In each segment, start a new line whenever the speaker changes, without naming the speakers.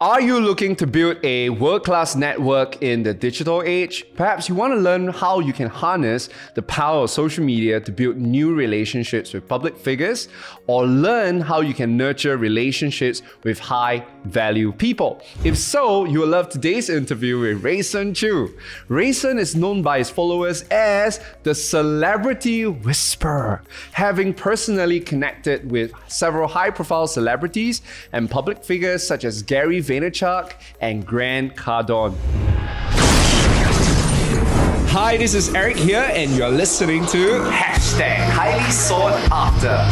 Are you looking to build a world-class network in the digital age? Perhaps you want to learn how you can harness the power of social media to build new relationships with public figures, or learn how you can nurture relationships with high-value people. If so, you will love today's interview with Rayson Choo. Rayson is known by his followers as the Celebrity Whisperer, having personally connected with several high-profile celebrities and public figures such as Gary Vaynerchuck and Cardone. Hi, this is Eric here, and you're listening to #Highly Sought After.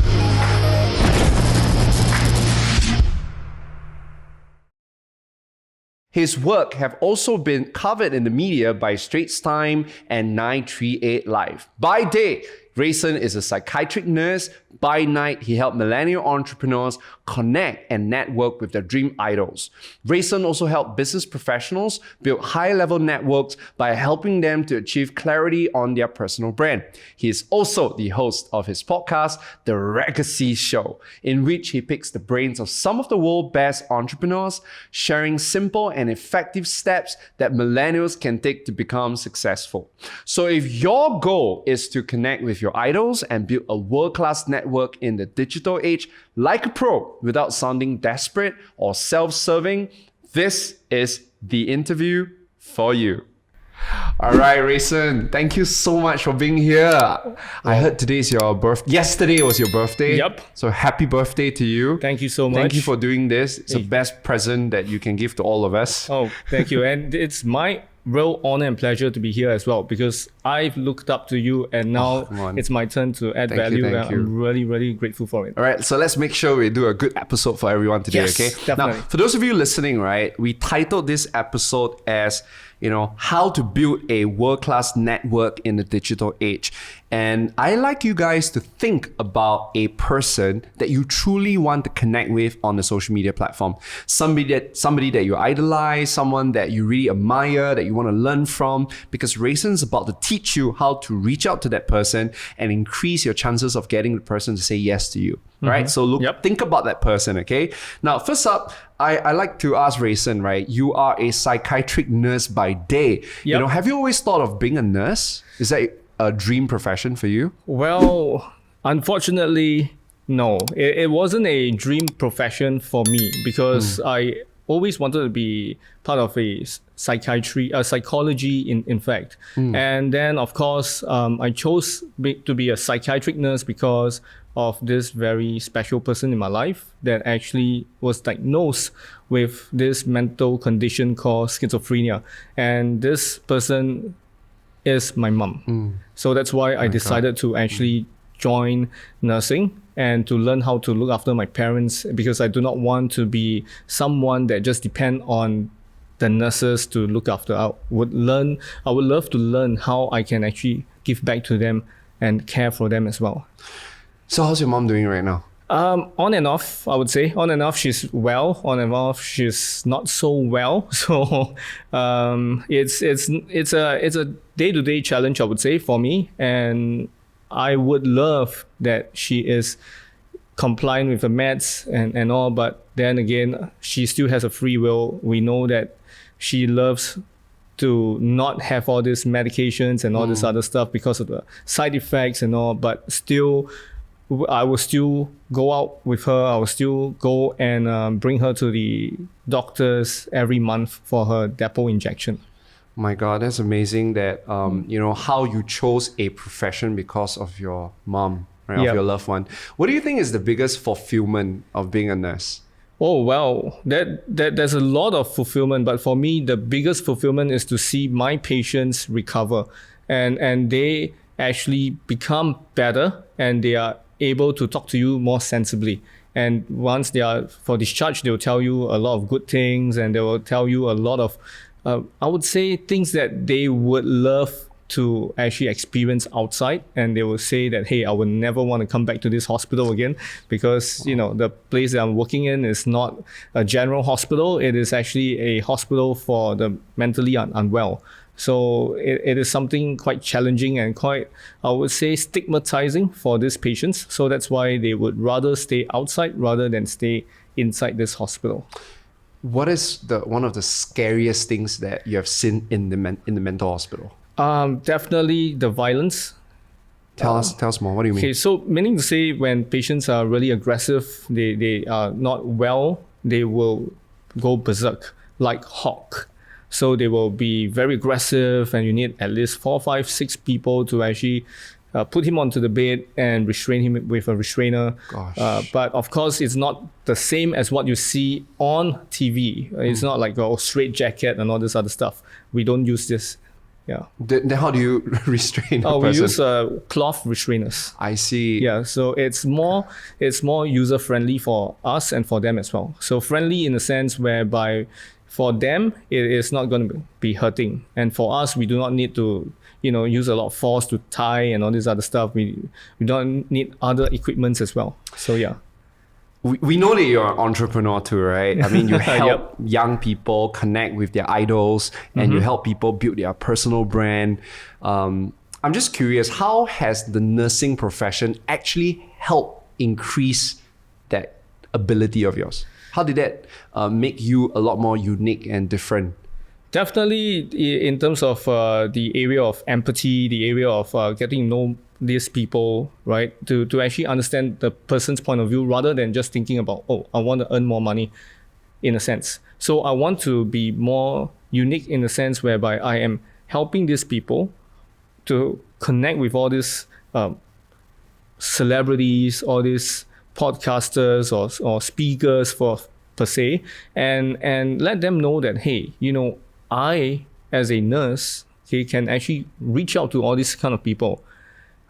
His work have also been covered in the media by Straits Times and 938 Live. By day, Rayson is a psychiatric nurse. By night, he helped millennial entrepreneurs connect and network with their dream idols. Rayson also helped business professionals build high-level networks by helping them to achieve clarity on their personal brand. He is also the host of his podcast, The Raygacy Show, in which he picks the brains of some of the world's best entrepreneurs, sharing simple and effective steps that millennials can take to become successful. So if your goal is to connect with your idols and build a world-class network in the digital age like a pro without sounding desperate or self-serving, this is the interview for you. All right, Rayson, thank you so much for being here. I heard today's your birthday. Yesterday was your birthday.
Yep.
So happy birthday to you.
Thank you so much.
Thank you for doing this. It's the best present that you can give to all of us.
Oh, thank you. And it's my real honor and pleasure to be here as well, because I've looked up to you, and now it's my turn to add value.
Thank you.
I'm really, really grateful for it.
All right, so let's make sure we do a good episode for everyone today,
Yes,
okay?
definitely.
Now, for those of you listening, right, we titled this episode as, how to build a world-class network in the digital age. And I like you guys to think about a person that you truly want to connect with on the social media platform. Somebody that you idolize, someone that you really admire, that you want to learn from, because Rayson's about to teach you how to reach out to that person and increase your chances of getting the person to say yes to you. Right? So think about that person, okay? Now, first up, I like to ask Rayson, right? You are a psychiatric nurse by day.
Yep.
Have you always thought of being a nurse? Is that a dream profession for you?
Well, unfortunately, no. It wasn't a dream profession for me, because I always wanted to be part of a psychology in fact. And then, of course, I chose to be a psychiatric nurse because of this very special person in my life that actually was diagnosed with this mental condition called schizophrenia. And this person is my mom. So that's why I decided to actually join nursing and to learn how to look after my parents, because I do not want to be someone that just depend on the nurses to look after. I would love to learn how I can actually give back to them and care for them as well.
So how's your mom doing right now?
On and off, I would say. On and off, she's well. On and off, she's not so well. So it's a day-to-day challenge, I would say, for me. And I would love that she is compliant with the meds and all. But then again, she still has a free will. We know that she loves to not have all these medications and all this other stuff because of the side effects and all. But still, I will still go out with her. I will still go and bring her to the doctors every month for her depot injection.
My God, that's amazing that, how you chose a profession because of your mom, right? Of your loved one. What do you think is the biggest fulfillment of being a nurse?
Oh, well, there's a lot of fulfillment. But for me, the biggest fulfillment is to see my patients recover and they actually become better, and they are able to talk to you more sensibly. And once they are for discharge, they will tell you a lot of good things, and they will tell you a lot of, I would say, things that they would love to actually experience outside. And they will say that, hey, I would never want to come back to this hospital again, because the place that I'm working in is not a general hospital. It is actually a hospital for the mentally unwell. So it is something quite challenging and quite, I would say, stigmatizing for these patients. So that's why they would rather stay outside rather than stay inside this hospital.
what is one of the scariest things that you have seen in the mental hospital?
Definitely the violence.
Tell us more. What do you mean?
Okay, so meaning to say, when patients are really aggressive, they are not well, they will go berserk like hawk. So they will be very aggressive, and you need at least 4, 5, 6 people to actually put him onto the bed and restrain him with a restrainer.
Gosh.
But of course, it's not the same as what you see on TV. It's not like a straight jacket and all this other stuff. We don't use this. Yeah.
Then how do you restrain a person?
We use cloth restrainers.
I see.
Yeah, so it's more user friendly for us and for them as well. So friendly in the sense whereby for them it is not going to be hurting, and for us we do not need to use a lot of force to tie and all this other stuff. We don't need other equipments as well. So yeah.
We know that you're an entrepreneur too, right? I mean, you help young people connect with their idols, and you help people build their personal brand. I'm just curious, how has the nursing profession actually helped increase that ability of yours? How did that make you a lot more unique and different?
Definitely in terms of the area of empathy, the area of getting to know these people, right? To actually understand the person's point of view rather than just thinking about, I want to earn more money, in a sense. So I want to be more unique in the sense whereby I am helping these people to connect with all these celebrities, all these podcasters or speakers per se, and let them know that, hey, I, as a nurse, can actually reach out to all these kind of people.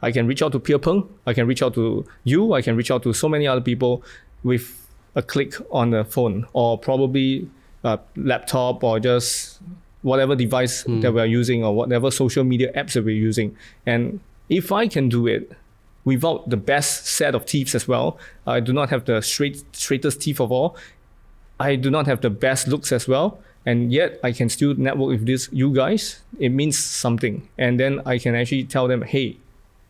I can reach out to Pierre Peng, I can reach out to you, I can reach out to so many other people with a click on the phone, or probably a laptop, or just whatever device that we're using, or whatever social media apps that we're using. And if I can do it without the best set of teeth as well, I do not have the straightest teeth of all, I do not have the best looks as well, and yet I can still network with you guys, it means something. And then I can actually tell them, hey,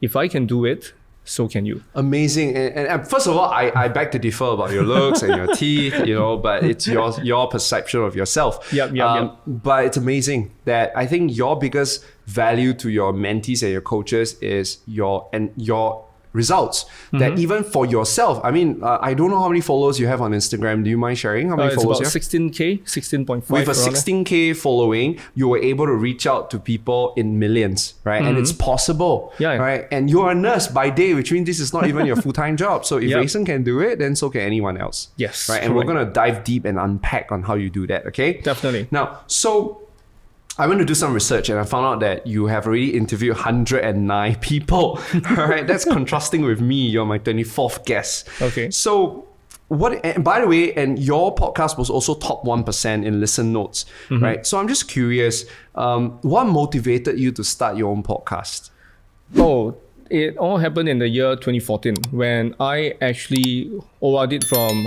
if I can do it, so can you.
Amazing. And first of all, I beg to differ about your looks and your teeth, but it's your perception of yourself.
Yep.
But it's amazing that I think your biggest value to your mentees and your coaches is your results. That even for yourself, I mean, I don't know how many followers you have on Instagram. Do you mind sharing how many followers you have?
It's about 16K, 16.5.
With a 16K following, you were able to reach out to people in millions, right? And it's possible, right? And you're a nurse by day, which means this is not even your full-time job. So if Rayson can do it, then so can anyone else.
Yes.
Right? And we're going to dive deep and unpack on how you do that, okay?
Definitely.
Now, so I went to do some research and I found out that you have already interviewed 109 people. All right, that's contrasting with me. You're my 24th guest.
Okay.
So and by the way, and your podcast was also top 1% in listen notes, right? So I'm just curious, what motivated you to start your own podcast?
It all happened in the year 2014 when I actually OR'd from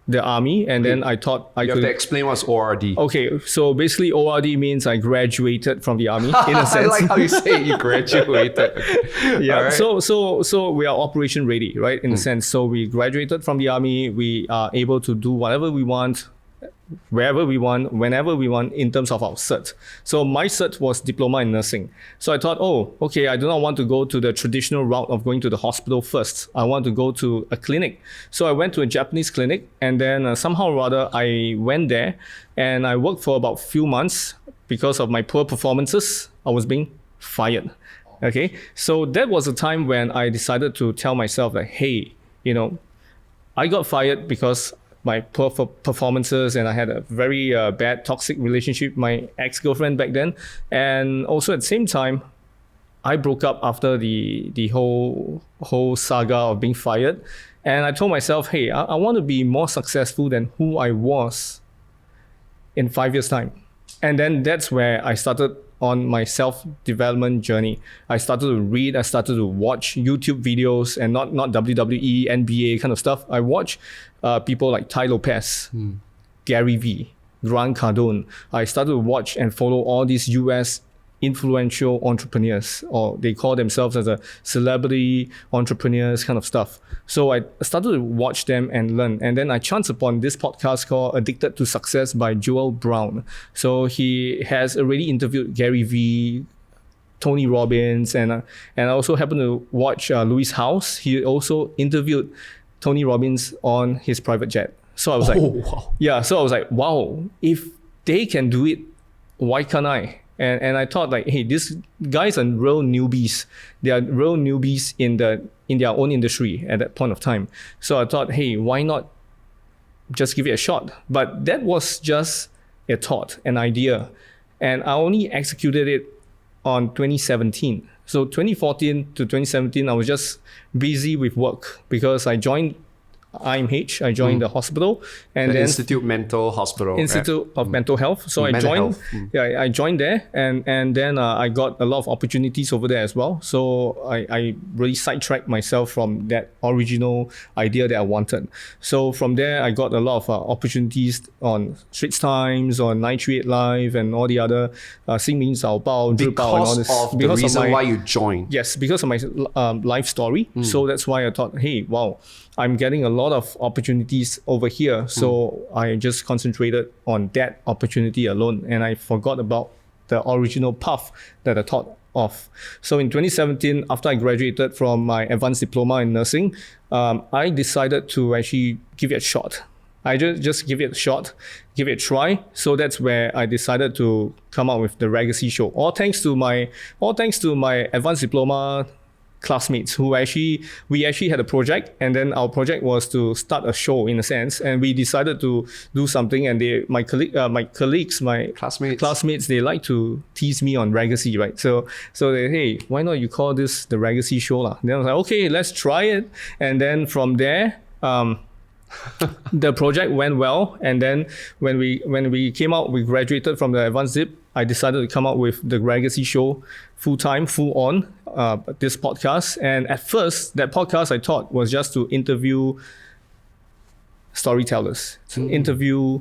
the army, and then I thought I could...
You have to explain what's ORD.
Okay, so basically ORD means I graduated from the army, in a sense.
I like how you say it, you graduated.
Yeah, right. So we are operation ready, right, in a sense. So we graduated from the army, we are able to do whatever we want, wherever we want, whenever we want, in terms of our cert. So my cert was diploma in nursing. So I thought, okay, I do not want to go to the traditional route of going to the hospital first. I want to go to a clinic. So I went to a Japanese clinic, and then somehow or other I went there and I worked for about a few months. Because of my poor performances, I was being fired. Okay, so that was a time when I decided to tell myself that, hey, I got fired because my poor performances, and I had a very bad toxic relationship with my ex-girlfriend back then. And also at the same time, I broke up after the whole saga of being fired. And I told myself, hey, I want to be more successful than who I was in 5 years' time. And then that's where I started on my self-development journey. I started to read, I started to watch YouTube videos, and not WWE, NBA kind of stuff. I watched people like Tai Lopez, Gary Vee, Grant Cardone. I started to watch and follow all these US influential entrepreneurs, or they call themselves as a celebrity entrepreneurs kind of stuff. So I started to watch them and learn. And then I chanced upon this podcast called Addicted to Success by Joel Brown. So he has already interviewed Gary Vee, Tony Robbins, and I also happened to watch Louis House. He also interviewed Tony Robbins on his private jet. So I was like, wow, if they can do it, why can't I? And I thought like, hey, these guys are real newbies. They are real newbies in their own industry at that point of time. So I thought, hey, why not just give it a shot? But that was just a thought, an idea. And I only executed it on 2017. So 2014 to 2017, I was just busy with work because I joined IMH, I joined the hospital, and
the
then
Institute Mental Hospital,
Institute of Mental Health. So I joined there, and then I got a lot of opportunities over there as well. So I really sidetracked myself from that original idea that I wanted. So from there, I got a lot of opportunities on Straits Times, on 938 Live, and all the other Xingmin Zaobao, Zhibao, and all this.
Because the reason why you joined.
Yes, because of my life story. So that's why I thought, hey, wow, I'm getting a lot of opportunities over here. So I just concentrated on that opportunity alone, and I forgot about the original path that I thought of. So in 2017, after I graduated from my advanced diploma in nursing, I decided to actually give it a shot. I just give it a shot, give it a try. So that's where I decided to come up with the Raygacy Show. All thanks to my advanced diploma classmates who we actually had a project, and then our project was to start a show in a sense, and we decided to do something, and my classmates, they like to tease me on Raygacy, right? So they, hey, why not you call this the Raygacy Show lah? Then I was like, okay, let's try it. And then from there, the project went well, and then when we came out, we graduated from the advanced dip, I decided to come out with the Raygacy Show full-time, full-on, this podcast. And at first, that podcast I thought was just to interview storytellers, to interview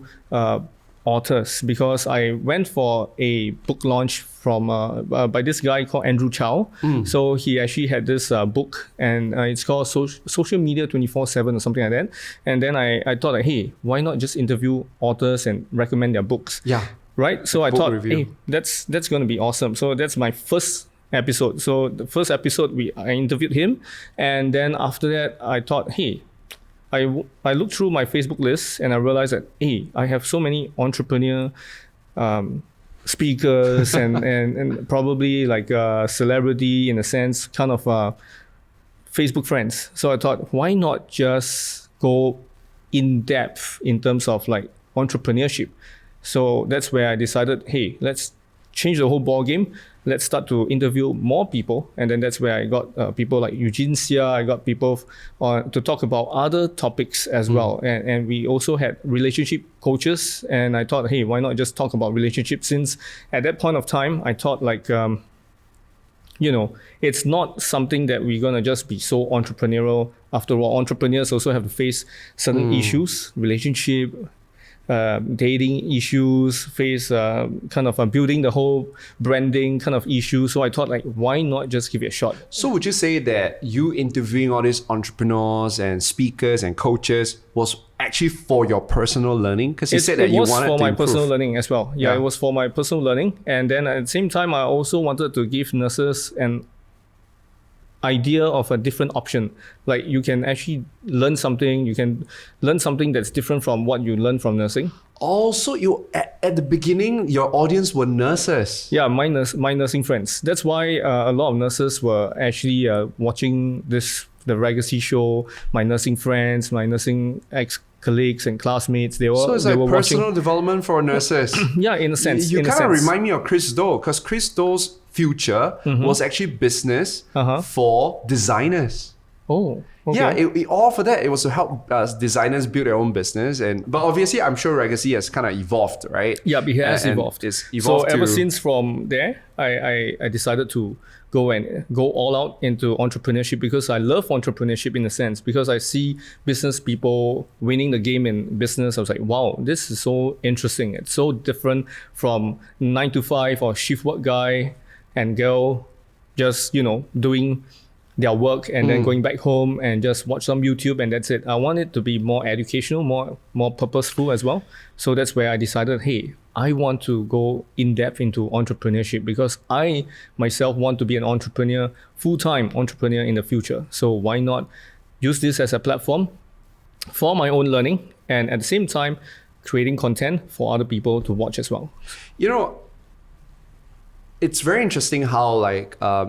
authors, because I went for a book launch from by this guy called Andrew Chow. So he actually had this book, and it's called Social Media 24/7 or something like that. And then I thought, like, hey, why not just interview authors and recommend their books?
Yeah.
Right. So I thought,
review.
hey, that's going to be awesome. So that's my first episode. So the first episode, I interviewed him, and then after that, I thought, hey, I looked through my Facebook list, and I realized that, hey, I have so many entrepreneur speakers and probably like a celebrity in a sense, kind of Facebook friends. So I thought, why not just go in depth in terms of like entrepreneurship? So that's where I decided, hey, let's change the whole ball game. Let's start to interview more people. And then that's where I got people like Eugene Sia. I got people to talk about other topics as well. And we also had relationship coaches. And I thought, hey, why not just talk about relationships? Since at that point of time, I thought like, it's not something that we're going to just be so entrepreneurial. After all, entrepreneurs also have to face certain issues, relationship, dating issues, face kind of building the whole branding kind of issue. So I thought, like, why not just give it a shot?
So would you say that you interviewing all these entrepreneurs and speakers and coaches was actually for your personal learning? Because you said that you wanted to improve.
It was for my personal learning as well. Yeah, it was for my personal learning. And then at the same time, I also wanted to give nurses an idea of a different option. Like, you can actually learn something. You can learn something that's different from what you learn from nursing.
Also, you at the beginning, your audience were nurses.
Yeah, my nursing friends. That's why a lot of nurses were actually watching the Raygacy Show. My nursing friends, my nursing colleagues and classmates, they were
So it's like personal
watching.
Development for nurses.
Yeah, in a sense.
You
in a
kind of
sense.
remind me of Chris Do, because Chris Do's future was actually business for designers.
Oh, okay.
Yeah, all for that. It was to help designers build their own business. But obviously, I'm sure Raygacy has kind of evolved, right?
Yeah, it has
And
evolved.
It's evolved
so ever since from there, I decided to go all out into entrepreneurship, because I love entrepreneurship in a sense, because I see business people winning the game in business. I was like, wow, this is so interesting. It's so different from 9 to 5 or shift work guy. and girl just, doing their work and then going back home and just watch some YouTube and that's it. I want it to be more educational, more purposeful as well. So that's where I decided, hey, I want to go in depth into entrepreneurship because I myself want to be an entrepreneur, full-time entrepreneur in the future. So why not use this as a platform for my own learning and at the same time creating content for other people to watch as well.
It's very interesting how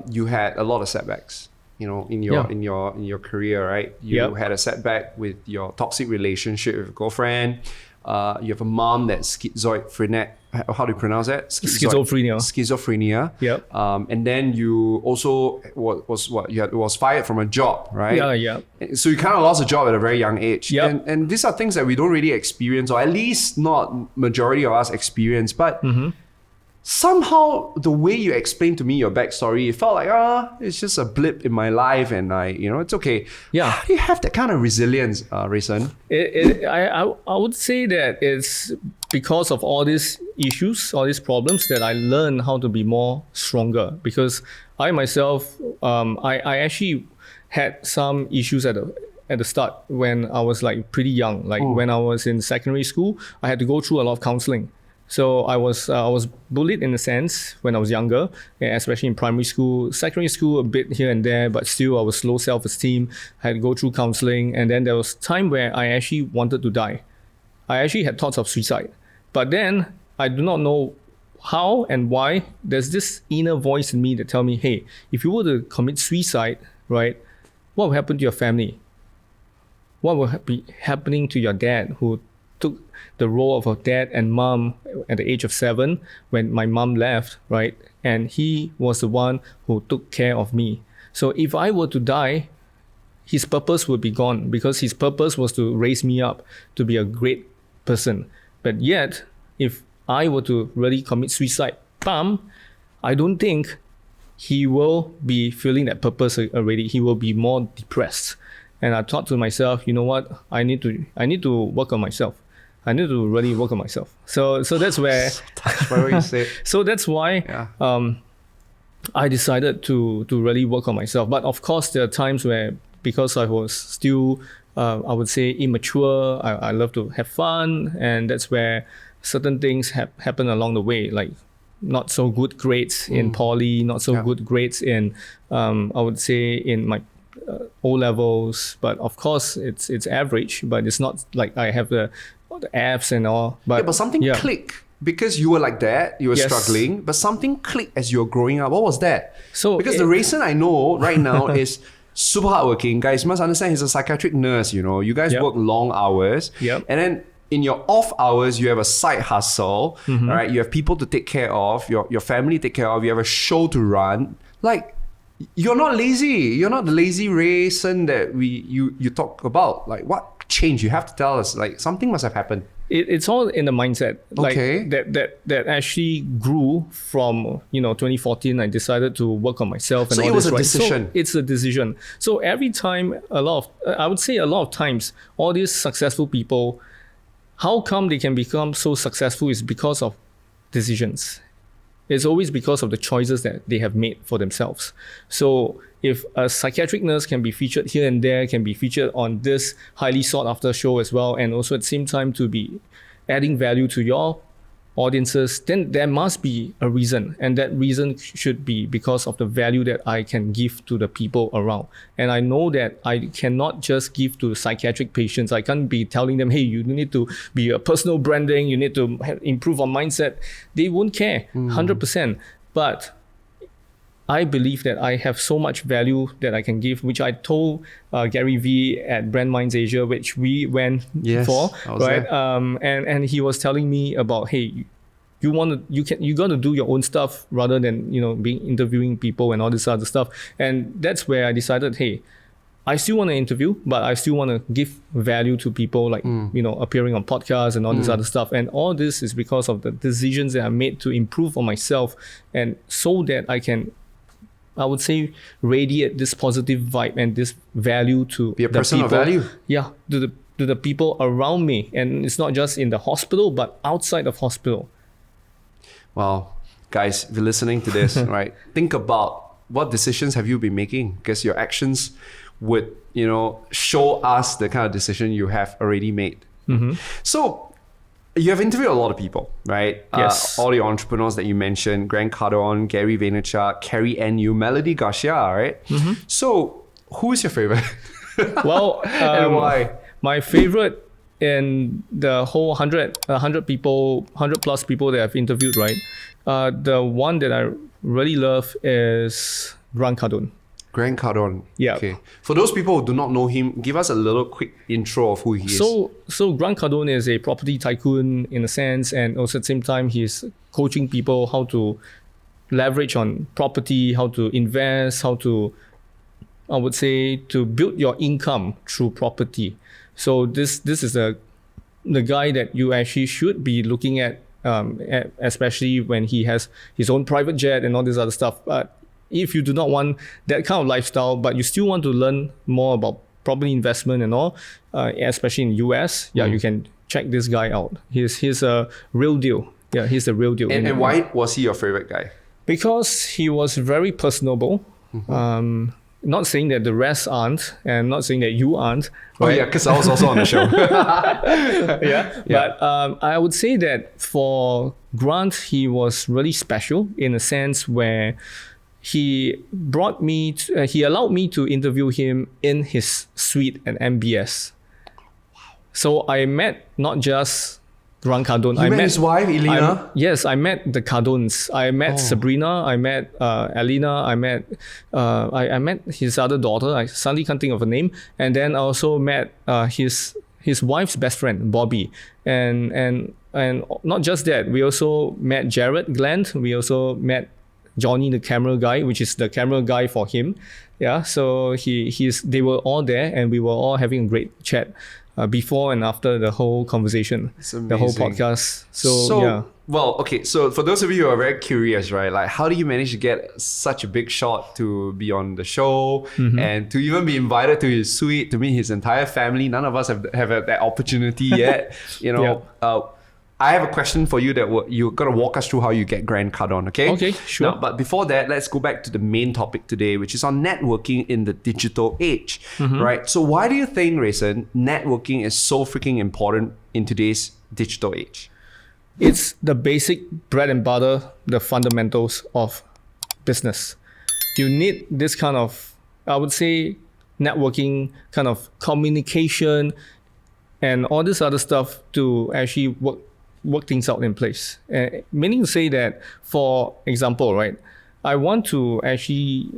you had a lot of setbacks. In your career, right? You had a setback with your toxic relationship with a girlfriend. You have a mom that's schizophrenic. How do you pronounce that? Schizophrenia.
Yep.
And then you also was fired from a job, right?
Yeah.
So you kind of lost a job at a very young age.
Yep.
And these are things that we don't really experience, or at least not majority of us experience. But somehow the way you explained to me your backstory, it felt like, it's just a blip in my life and it's okay.
Yeah.
How do you have that kind of resilience, Rayson?
I would say that it's because of all these issues, all these problems that I learned how to be more stronger because I myself, I actually had some issues at the start when I was pretty young. When I was in secondary school, I had to go through a lot of counseling. So I was bullied in a sense when I was younger, especially in primary school, secondary school a bit here and there, but still I was low self-esteem. I had to go through counseling, and then there was time where I actually wanted to die. I actually had thoughts of suicide, but then I do not know how and why. There's this inner voice in me that tell me, hey, if you were to commit suicide, right, what will happen to your family? What will be happening to your dad who took the role of a dad and mom at the age of 7 when my mom left, right? And he was the one who took care of me. So if I were to die, his purpose would be gone because his purpose was to raise me up to be a great person. But yet, if I were to really commit suicide, I don't think he will be feeling that purpose already. He will be more depressed. And I thought to myself, you know what? I need to work on myself. I need to really work on myself. So that's where. So that's why I decided to really work on myself. But of course, there are times where because I was still, I would say, immature. I love to have fun, and that's where certain things happen along the way, like not so good grades in poly, not so good grades in, I would say, in my O levels. But of course, it's average. But it's not like I have the abs and all.
But something clicked because you were like that. You were struggling, but something clicked as you were growing up. What was that?
So
because the Rayson I know right now is super hardworking. Guys, you must understand he's a psychiatric nurse. You guys work long hours, and then in your off hours you have a side hustle. All right, you have people to take care of, your family to take care of. You have a show to run. Like, you're not lazy. You're not the lazy Rayson that you talk about. Like, what changed? You have to tell us. Like, something must have happened.
It's all in the mindset. Like, that actually grew from 2014. I decided to work on myself, and
so
all
it was
this,
a decision.
So it's a decision. So every time, I would say a lot of times, all these successful people, how come they can become so successful is because of decisions. It's always because of the choices that they have made for themselves. So if a psychiatric nurse can be featured here and there, can be featured on this highly sought after show as well, and also at the same time to be adding value to your audiences, then there must be a reason. And that reason should be because of the value that I can give to the people around. And I know that I cannot just give to psychiatric patients. I can't be telling them, hey, you need to be a personal branding, you need to improve on mindset. They won't care 100%. But I believe that I have so much value that I can give, which I told Gary V at Brand Minds Asia, which we went for, right? And he was telling me about, hey, you got to do your own stuff rather than being interviewing people and all this other stuff. And that's where I decided, hey, I still want to interview, but I still want to give value to people, like appearing on podcasts and all this other stuff. And all this is because of the decisions that I made to improve on myself, and so that I can, I would say, radiate this positive vibe and this value to
be a person
people.
of value.
Yeah, to the people around me, and it's not just in the hospital, but outside of hospital.
Wow, guys, if you're listening to this, right, think about what decisions have you been making, because your actions would, show us the kind of decision you have already made. So you have interviewed a lot of people, right?
Yes.
All the entrepreneurs that you mentioned, Grant Cardone, Gary Vaynerchuck, Carrie N.U., Melody Garcia, right? So who is your favorite?
Well,
And why?
My favorite in the whole 100 plus people that I've interviewed, right? The one that I really love is Grant Cardone.
Grant Cardone.
Yeah.
Okay. For those people who do not know him, give us a little quick intro of who he is.
So Grant Cardone is a property tycoon in a sense, and also at the same time, he's coaching people how to leverage on property, how to invest, how to, I would say, to build your income through property. So this is the guy that you actually should be looking at, especially when he has his own private jet and all this other stuff. But if you do not want that kind of lifestyle, but you still want to learn more about property investment and all, especially in US, you can check this guy out. He's a real deal. Yeah, he's the real deal.
And why was he your favorite guy?
Because he was very personable. Not saying that the rest aren't, and not saying that you aren't.
Oh
right?
yeah, because I was also on the show.
But I would say that for Grant, he was really special in a sense where he brought me, he allowed me to interview him in his suite at MBS. So I met not just Grant Cardone.
You met his wife, Elena?
Yes, I met the Cardones. I met Sabrina. I met Alina. I met his other daughter. I suddenly can't think of her name. And then I also met his wife's best friend, Bobby. And not just that, we also met Jared Glenn. We also met Johnny, the camera guy, which is the camera guy for him. Yeah, so they were all there, and we were all having a great chat before and after the whole conversation, the whole podcast. So yeah.
Well, okay. So for those of you who are very curious, right? Like, how do you manage to get such a big shot to be on the show and to even be invited to his suite to meet his entire family? None of us have had that opportunity yet. I have a question for you that you're going to walk us through how you get Grant Cardone, okay?
Okay, sure.
Now, but before that, let's go back to the main topic today, which is on networking in the digital age, right? So why do you think, Rayson, networking is so freaking important in today's digital age?
It's the basic bread and butter, the fundamentals of business. You need this kind of, I would say, networking, kind of communication, and all this other stuff to actually work things out in place. Meaning to say that, for example, right, I want to actually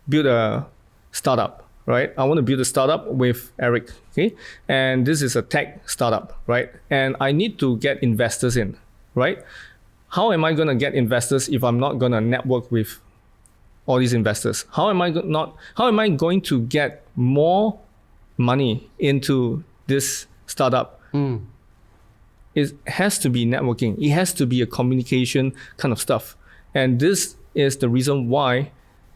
build a startup, right? I want to build a startup with Eric, okay? And this is a tech startup, right? And I need to get investors in, right? How am I going to get investors if I'm not going to network with all these investors? How am I going to get more money into this startup? It has to be networking. It has to be a communication kind of stuff. And this is the reason why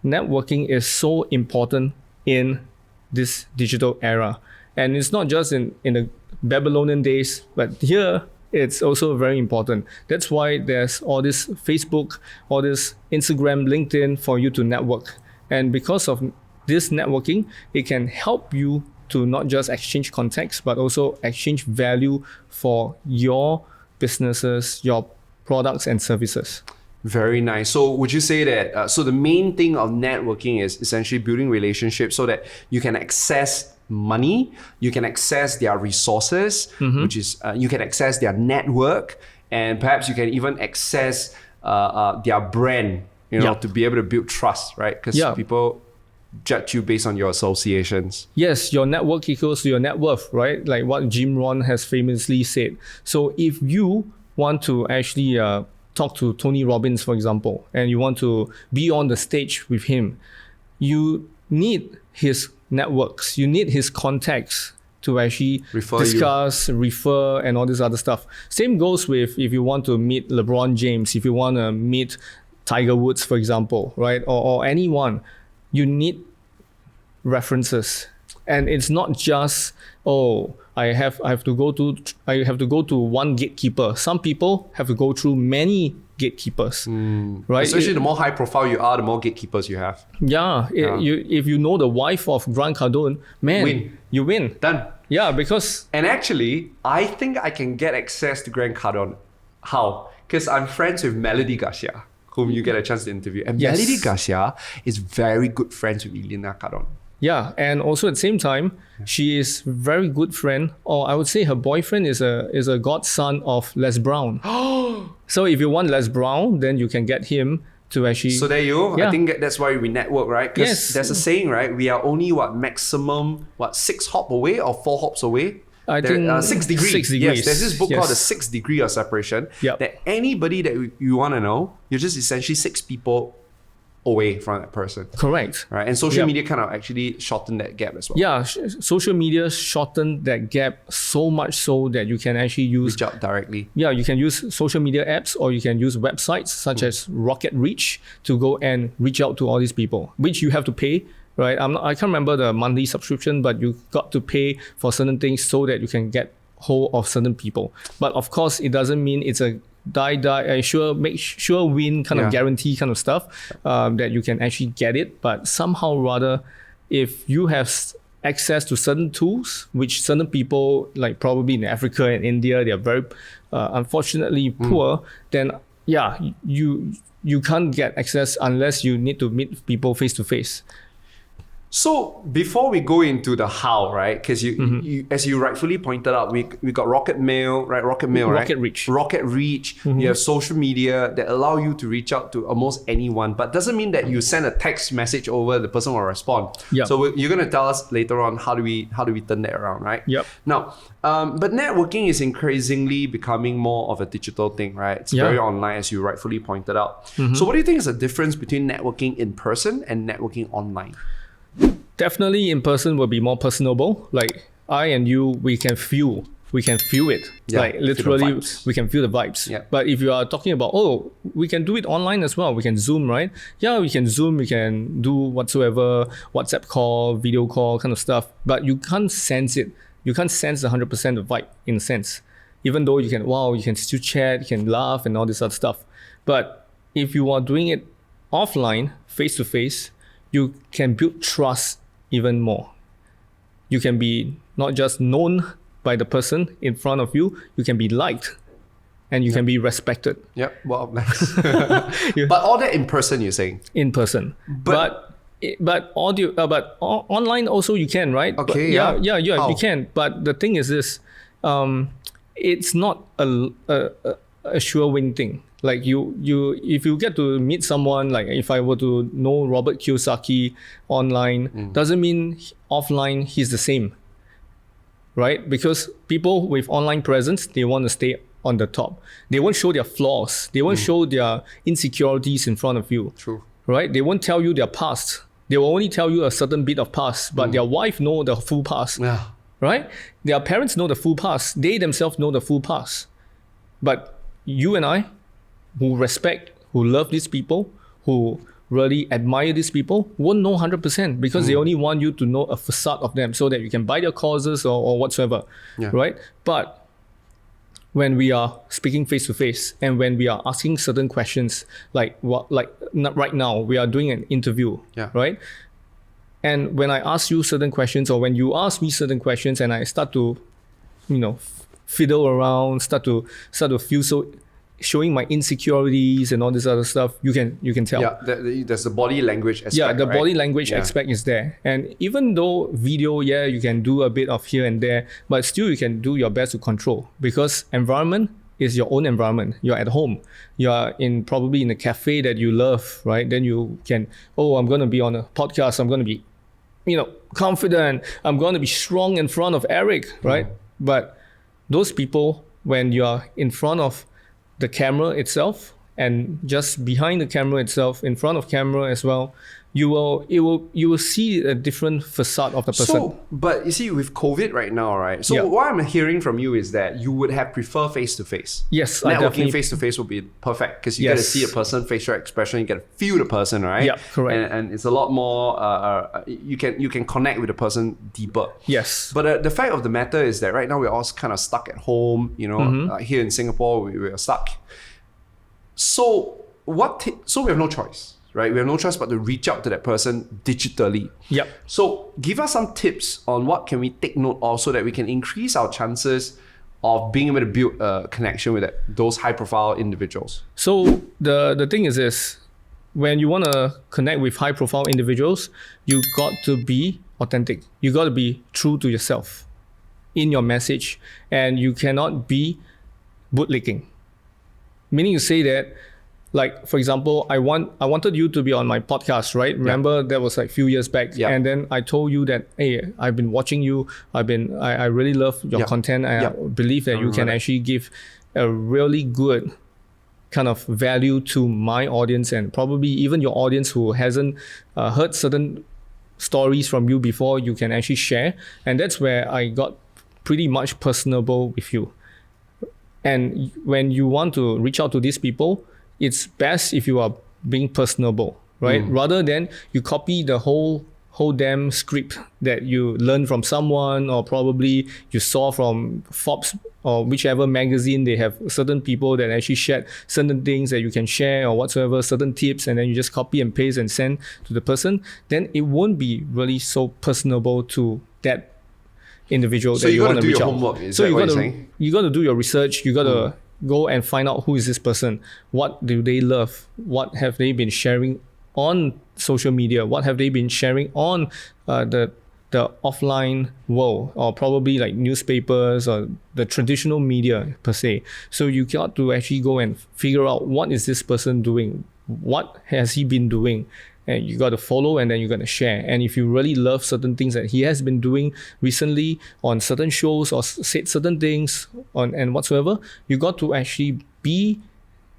networking is so important in this digital era. And it's not just in the Babylonian days, but here it's also very important. That's why there's all this Facebook, all this Instagram, LinkedIn for you to network. And because of this networking, it can help you to not just exchange contacts, but also exchange value for your businesses, your products and services.
Very nice. So would you say that, so the main thing of networking is essentially building relationships so that you can access money, you can access their resources, which is, you can access their network, and perhaps you can even access their brand, to be able to build trust, right? Because people judge you based on your associations.
Yes, your network equals to your net worth, right? Like what Jim Rohn has famously said. So if you want to actually talk to Tony Robbins, for example, and you want to be on the stage with him, you need his networks, you need his contacts to actually discuss, refer, and all this other stuff. Same goes with if you want to meet LeBron James, if you want to meet Tiger Woods, for example, right? Or anyone. You need references. And it's not just, I have to go to one gatekeeper. Some people have to go through many gatekeepers, right?
Especially the more high profile you are, the more gatekeepers you have.
If you know the wife of Grant Cardone, man, you win.
Done.
Yeah, because...
And actually, I think I can get access to Grant Cardone. How? Because I'm friends with Melody Garcia, whom you get a chance to interview. And Melody Garcia is very good friends with Elena Cardone.
Yeah, and also at the same time, she is very good friend, or I would say her boyfriend is a godson of Les Brown. So if you want Les Brown, then you can get him to actually...
So there you go. I think that's why we network, right? Because there's a saying, right? We are only maximum 6 hops away or 4 hops away?
I think
6 degrees.
6 degrees.
Yes, there's this book called The 6th Degree of Separation. That anybody that you want to know, you're just essentially 6 people away from that person.
Correct.
Right, and social media kind of actually shortened that gap as well.
Yeah, social media shortened that gap so much so that you can actually reach
out directly.
Yeah, you can use social media apps or you can use websites such as Rocket Reach to go and reach out to all these people, which you have to pay. Right, I can't remember the monthly subscription, but you got to pay for certain things so that you can get hold of certain people. But of course, it doesn't mean it's a sure win kind of guarantee kind of stuff that you can actually get it. But somehow rather, if you have access to certain tools, which certain people, like probably in Africa and India, they are very unfortunately poor, then you can't get access unless you need to meet people face to face.
So before we go into the how, right? Because you, as you rightfully pointed out, we got Rocket Mail, right? Rocket Reach. You have social media that allow you to reach out to almost anyone, but doesn't mean that you send a text message over, the person will respond. So you're gonna tell us later on how do we turn that around, right? Now, but networking is increasingly becoming more of a digital thing, right? It's very online, as you rightfully pointed out. So what do you think is the difference between networking in person and networking online?
Definitely in person will be more personable. Like I and you, we can feel it. Like literally we can feel the vibes. But if you are talking about, we can do it online as well. We can Zoom, right? Yeah, we can Zoom, we can do whatsoever, WhatsApp call, video call kind of stuff. But you can't sense it. You can't sense 100% of vibe in a sense. Even though you can still chat, you can laugh and all this other stuff. But if you are doing it offline, face to face, you can build trust even more. You can be not just known by the person in front of you, you can be liked and you can be respected.
Well, nice. But all that in person, you're saying? In person.
But online also you can, right?
Okay,
you can. But the thing is this, it's not a sure win thing. Like if you get to meet someone, like if I were to know Robert Kiyosaki online, doesn't mean offline he's the same, right? Because people with online presence, they want to stay on the top. They won't show their flaws. They won't show their insecurities in front of you.
True.
Right? They won't tell you their past. They will only tell you a certain bit of past, but their wife know the full past. Right? Their parents know the full past. They themselves know the full past. But you and I, who respect, who love these people, who really admire these people, won't know 100% because they only want you to know a facade of them so that you can buy their courses or whatsoever, right? But when we are speaking face to face and when we are asking certain questions, like right now, we are doing an interview, right? And when I ask you certain questions or when you ask me certain questions and I start to, fiddle around, start to feel so, showing my insecurities and all this other stuff, you can tell.
There's the body language aspect.
The body language aspect is there. And even though video, you can do a bit of here and there, but still you can do your best to control because environment is your own environment. You're at home. You are probably in a cafe that you love, right? Then you can, I'm going to be on a podcast. I'm going to be, confident. I'm going to be strong in front of Eric, right? But those people, when you are in front of the camera itself, and just behind the camera itself, in front of camera as well, you will see a different facade of the person.
So, but you see, with COVID right now, right? So what I'm hearing from you is that you would have prefer face-to-face.
Yes, I
networking
definitely.
face-to-face would be perfect because you get to see a person, facial expression, you get to feel the person, right?
Yeah, correct.
And it's a lot more. You can connect with the person deeper.
Yes.
But the fact of the matter is that right now we're all kind of stuck at home. You know, here in Singapore we're stuck. So so we have no choice. Right, we have no choice but to reach out to that person digitally.
Yep.
So give us some tips on what can we take note of so that we can increase our chances of being able to build a connection with those high-profile individuals.
So the thing is this: when you want to connect with high-profile individuals, you got to be authentic. You got to be true to yourself in your message, and you cannot be bootlicking. Meaning to say that, like, for example, I wanted you to be on my podcast, right? Remember that was like a few years back.
Yeah.
And then I told you that, hey, I've been watching you. I really love your content. I believe that you can actually give a really good kind of value to my audience and probably even your audience who hasn't heard certain stories from you before, you can actually share. And that's where I got pretty much personable with you. And when you want to reach out to these people, it's best if you are being personable, right? Rather than you copy the whole damn script that you learned from someone or probably you saw from Forbes or whichever magazine. They have certain people that actually shared certain things that you can share or whatsoever, certain tips, and then you just copy and paste and send to the person. Then it won't be really so personable to that individual that you want to reach out.
So
you got to do your research. You got to go and find out who is this person. What do they love? What have they been sharing on social media? What have they been sharing on the offline world, or probably like newspapers or the traditional media per se? So you got to actually go and figure out what is this person doing? What has he been doing? And you got to follow, and then you're going to share. And if you really love certain things that he has been doing recently on certain shows or said certain things and whatsoever, you got to actually be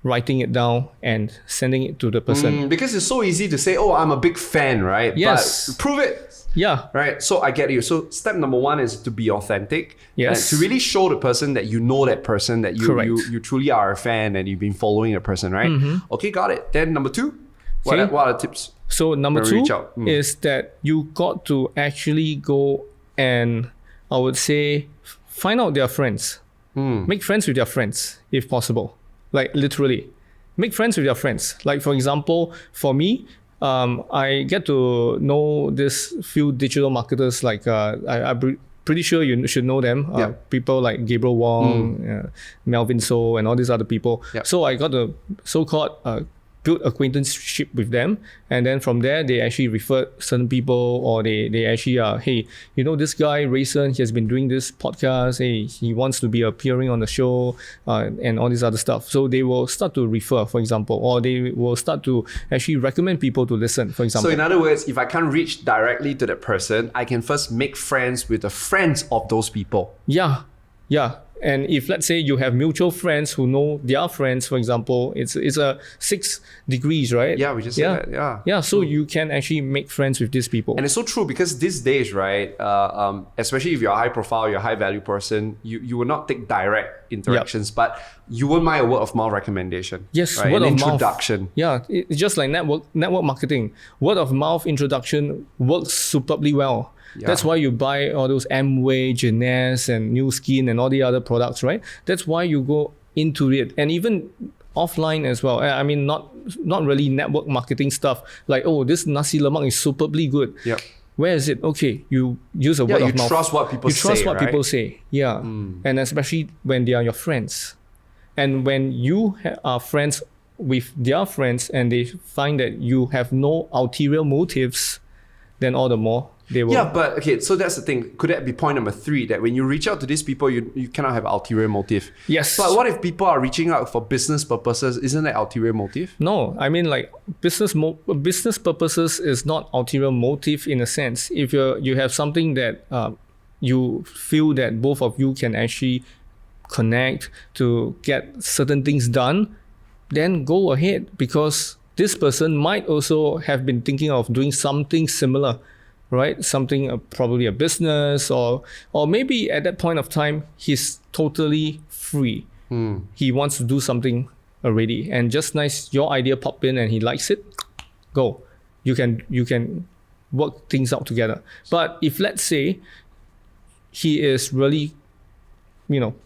writing it down and sending it to the person.
Because it's so easy to say, oh, I'm a big fan, right?
Yes.
But prove it.
Yeah.
Right. So I get you. So step number one is to be authentic.
Yes.
And to really show the person that you know that person, that you truly are a fan and you've been following a person, right? Okay, got it. Then number two, what are the tips?
So number two is that you got to actually go and, I would say, find out their friends. Make friends with their friends if possible. Like literally, make friends with your friends. Like for example, for me, I get to know this few digital marketers. Like I'm pretty sure you should know them. People like Gabriel Wong, Melvin So, and all these other people. So I got to so-called build acquaintanceship with them, and then from there they actually refer certain people, or they actually hey, you know this guy Rayson, he has been doing this podcast, hey, he wants to be appearing on the show, and all this other stuff. So they will start to refer, for example, or they will start to actually recommend people to listen, for example.
So in other words, if I can't reach directly to that person, I can first make friends with the friends of those people.
Yeah. And if let's say you have mutual friends who know their friends, for example, it's a 6 degrees, right?
Yeah, we just said that.
Yeah. So you can actually make friends with these people.
And it's so true because these days, right, especially if you're a high profile, you're a high value person, you will not take direct interactions, but you won't mind a word of mouth recommendation.
Yes,
right?
word
An
of
introduction.
Mouth. Yeah, it's just like network marketing. Word of mouth introduction works superbly well. That's why you buy all those Amway, Genes, and New Skin, and all the other products, right? That's why you go into it, and even offline as well. I mean, not really network marketing stuff like, oh, this nasi lemak is superbly good.
Yeah.
Where is it? Okay, you use a word of mouth.
You trust what people say.
You trust what people say. Yeah, and especially when they are your friends, and when you are friends with their friends, and they find that you have no ulterior motives, then all the more they will.
Yeah, but okay, so that's the thing. Could that be point number 3, that when you reach out to these people, you cannot have ulterior motive?
Yes.
But what if people are reaching out for business purposes? Isn't that ulterior motive?
No, I mean like business purposes is not ulterior motive in a sense. If you have something that you feel that both of you can actually connect to get certain things done, then go ahead, because this person might also have been thinking of doing something similar, right? Something, probably a business, or maybe at that point of time, he's totally free. He wants to do something already, and just nice, your idea popped in and he likes it, go. You can work things out together. But if, let's say, he is really,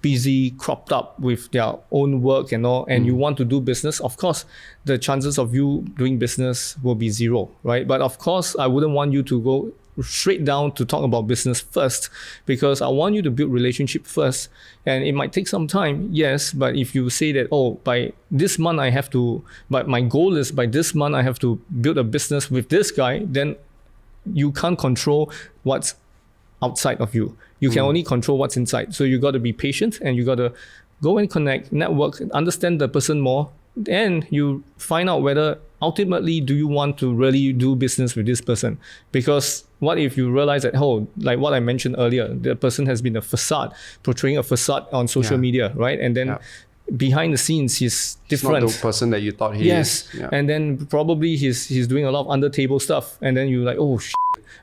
busy, cropped up with their own work and all, and you want to do business, of course, the chances of you doing business will be zero, right? But of course, I wouldn't want you to go straight down to talk about business first, because I want you to build relationship first. And it might take some time, yes, but if you say that, by this month but my goal is by this month I have to build a business with this guy, then you can't control what's outside of you. You can only control what's inside. So you got to be patient, and you got to go and connect, network, understand the person more. Then you find out whether ultimately do you want to really do business with this person. Because what if you realize that, like what I mentioned earlier, the person has been portraying a facade on social media, right? And then behind the scenes, he's different.
It's not the person that you thought he is.
Yes. Yeah. And then probably he's doing a lot of under table stuff. And then you're like,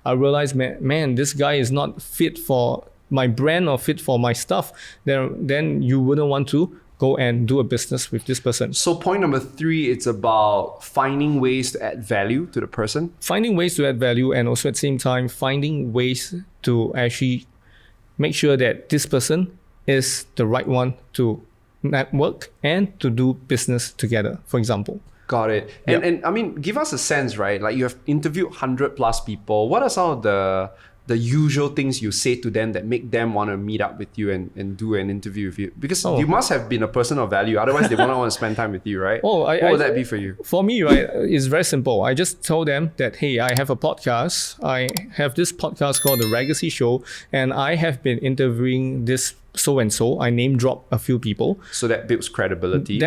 I realized, man, this guy is not fit for my brand or fit for my stuff. Then you wouldn't want to go and do a business with this person.
So point number 3, it's about finding ways to add value to the person.
Finding ways to add value, and also at the same time, finding ways to actually make sure that this person is the right one to network and to do business together, for example.
Got it. And I mean, give us a sense, right? Like, you have interviewed 100 plus people. What are some of the usual things you say to them that make them want to meet up with you and do an interview with you? Because you must have been a person of value. Otherwise, they won't want to spend time with you, right? What would that be for you?
For me, right, it's very simple. I just told them that, hey, I have a podcast. I have this podcast called The Raygacy Show, and I have been interviewing this so-and-so. I name drop a few people.
So that builds credibility.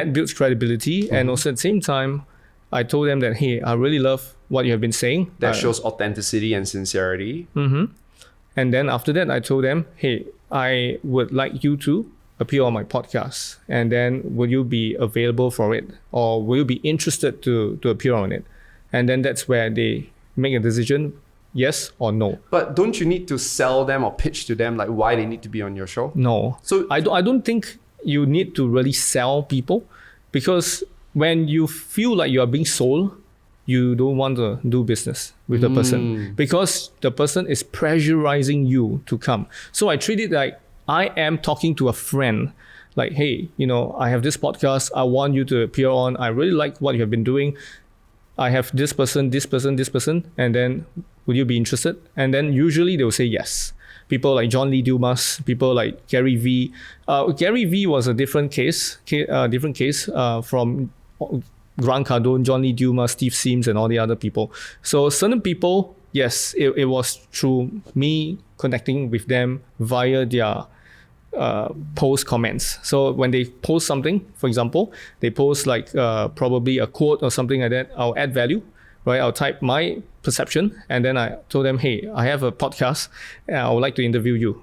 And also at the same time, I told them that, hey, I really love what you have been saying.
That shows authenticity and sincerity.
And then after that, I told them, hey, I would like you to appear on my podcast. And then will you be available for it? Or will you be interested to appear on it? And then that's where they make a decision, yes or no.
But don't you need to sell them or pitch to them like why they need to be on your show?
No. So I don't think you need to really sell people, because when you feel like you are being sold, you don't want to do business with the person, because the person is pressurizing you to come. So I treat it like I am talking to a friend. Like, hey, I have this podcast. I want you to appear on. I really like what you have been doing. I have this person, and then would you be interested? And then usually they will say yes. People like John Lee Dumas, people like Gary V. Gary V was a different case from Grant Cardone, John Lee Dumas, Steve Sims, and all the other people. So certain people, yes, it was through me connecting with them via their post comments. So when they post something, for example, they post like probably a quote or something like that, I'll add value, right? I'll type my perception, and then I told them, hey, I have a podcast, and I would like to interview you.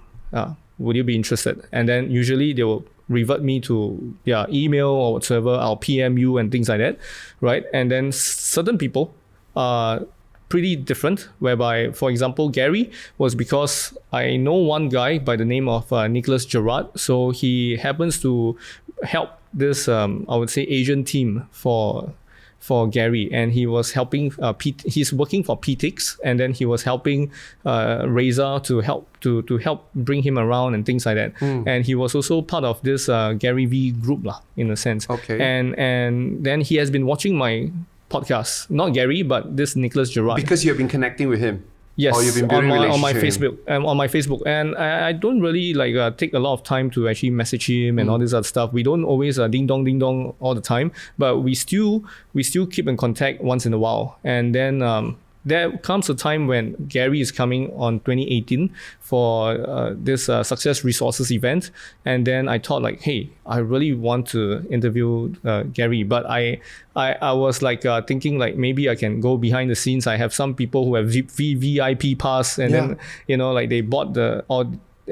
Would you be interested? And then usually they will revert me to their email or whatsoever. I'll PM you and things like that, right? And then certain people are pretty different, whereby, for example, Gary was because I know one guy by the name of Nicholas Gerard. So he happens to help this, I would say, Asian team for Gary, and he was helping he's working for PTX, and then he was helping Reza to help bring him around and things like that. And he was also part of this Gary V group in a sense.
Okay.
And then he has been watching my podcast, not Gary, but this Nicholas Gerard.
Because you have been connecting with him.
Yes,
or you've been building
on my Facebook, and I don't really take a lot of time to actually message him and all this other stuff. We don't always ding dong all the time, but we still keep in contact once in a while. And then there comes a time when Gary is coming on 2018 for this Success Resources event, and then I thought like, hey, I really want to interview Gary, but I was thinking like maybe I can go behind the scenes. I have some people who have VIP pass, and then they bought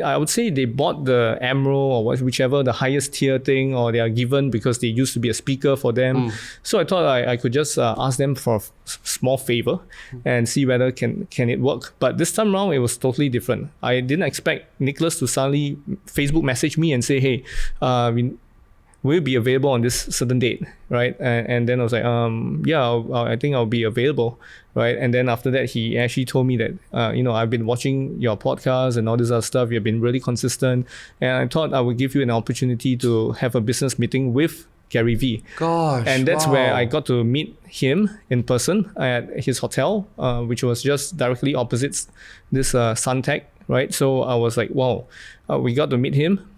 I would say they bought the Emerald or whichever, the highest tier thing, or they are given because they used to be a speaker for them. So I thought I could just ask them for a small favor and see whether can it work. But this time around, it was totally different. I didn't expect Nicholas to suddenly Facebook message me and say, hey, will you be available on this certain date, right? And then I was like, I think I'll be available, right? And then after that, he actually told me that, I've been watching your podcast and all this other stuff. You've been really consistent. And I thought I would give you an opportunity to have a business meeting with Gary Vee.
Gosh,
and that's
wow.
where I got to meet him in person at his hotel, which was just directly opposite this Suntec, right? So I was like, wow, we got to meet him.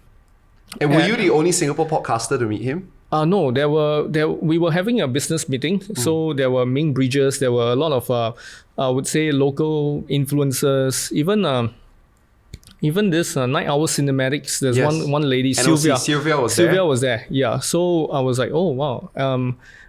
And were you the only Singapore podcaster to meet him?
No, we were having a business meeting. So there were Ming Bridges, there were a lot of, I would say, local influencers, even this Night Owl Cinematics. There's one lady,
NOC,
Sylvia was there. Yeah. So I was like, oh, wow.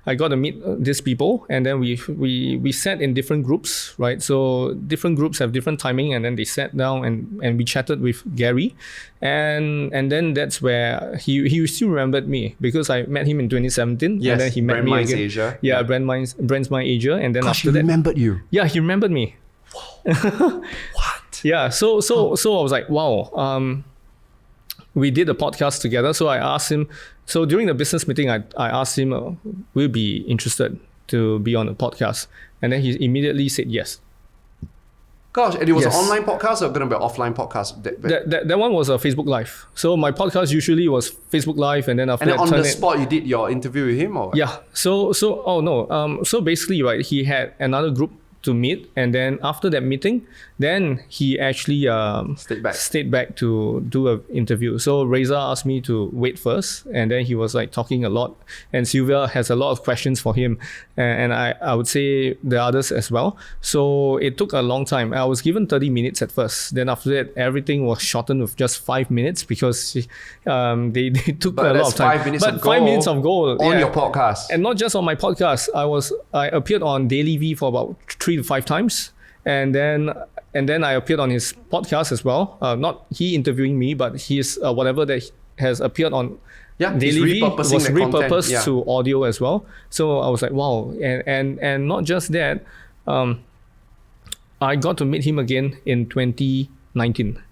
I got to meet these people, and then we sat in different groups, right? So different groups have different timing, and then they sat down and we chatted with Gary, and then that's where he still remembered me because I met him in 2017,
yes,
and then he met me again.
Asia.
Yeah, Brands Mind Asia, and then
Gosh,
after
he
that,
remembered you.
yeah, he remembered me.
What?
Yeah, so I was like, wow. We did a podcast together. So I asked him. So during the business meeting, I asked him, will you be interested to be on a podcast? And then he immediately said yes.
Gosh, and it was an online podcast or going to be an offline podcast?
That one was a Facebook Live. So my podcast usually was Facebook Live, and then after that,
on the spot, you did your interview with him, or what?
Yeah. So basically, right, he had another group to meet, and then after that meeting, then he actually stayed back to do an interview. So Reza asked me to wait first, and then he was like talking a lot, and Sylvia has a lot of questions for him, and I would say the others as well. So it took a long time. I was given 30 minutes at first. Then after that, everything was shortened with just 5 minutes because they took a lot of time.
5 minutes
but
of
5 minutes of gold
on your podcast,
and not just on my podcast. I appeared on Daily V for about 3 to 5 times, and then I appeared on his podcast as well. Not he interviewing me, but his whatever that has appeared on Daily V was repurposed to audio as well. So I was like, wow, and not just that, I got to meet him again in 2019.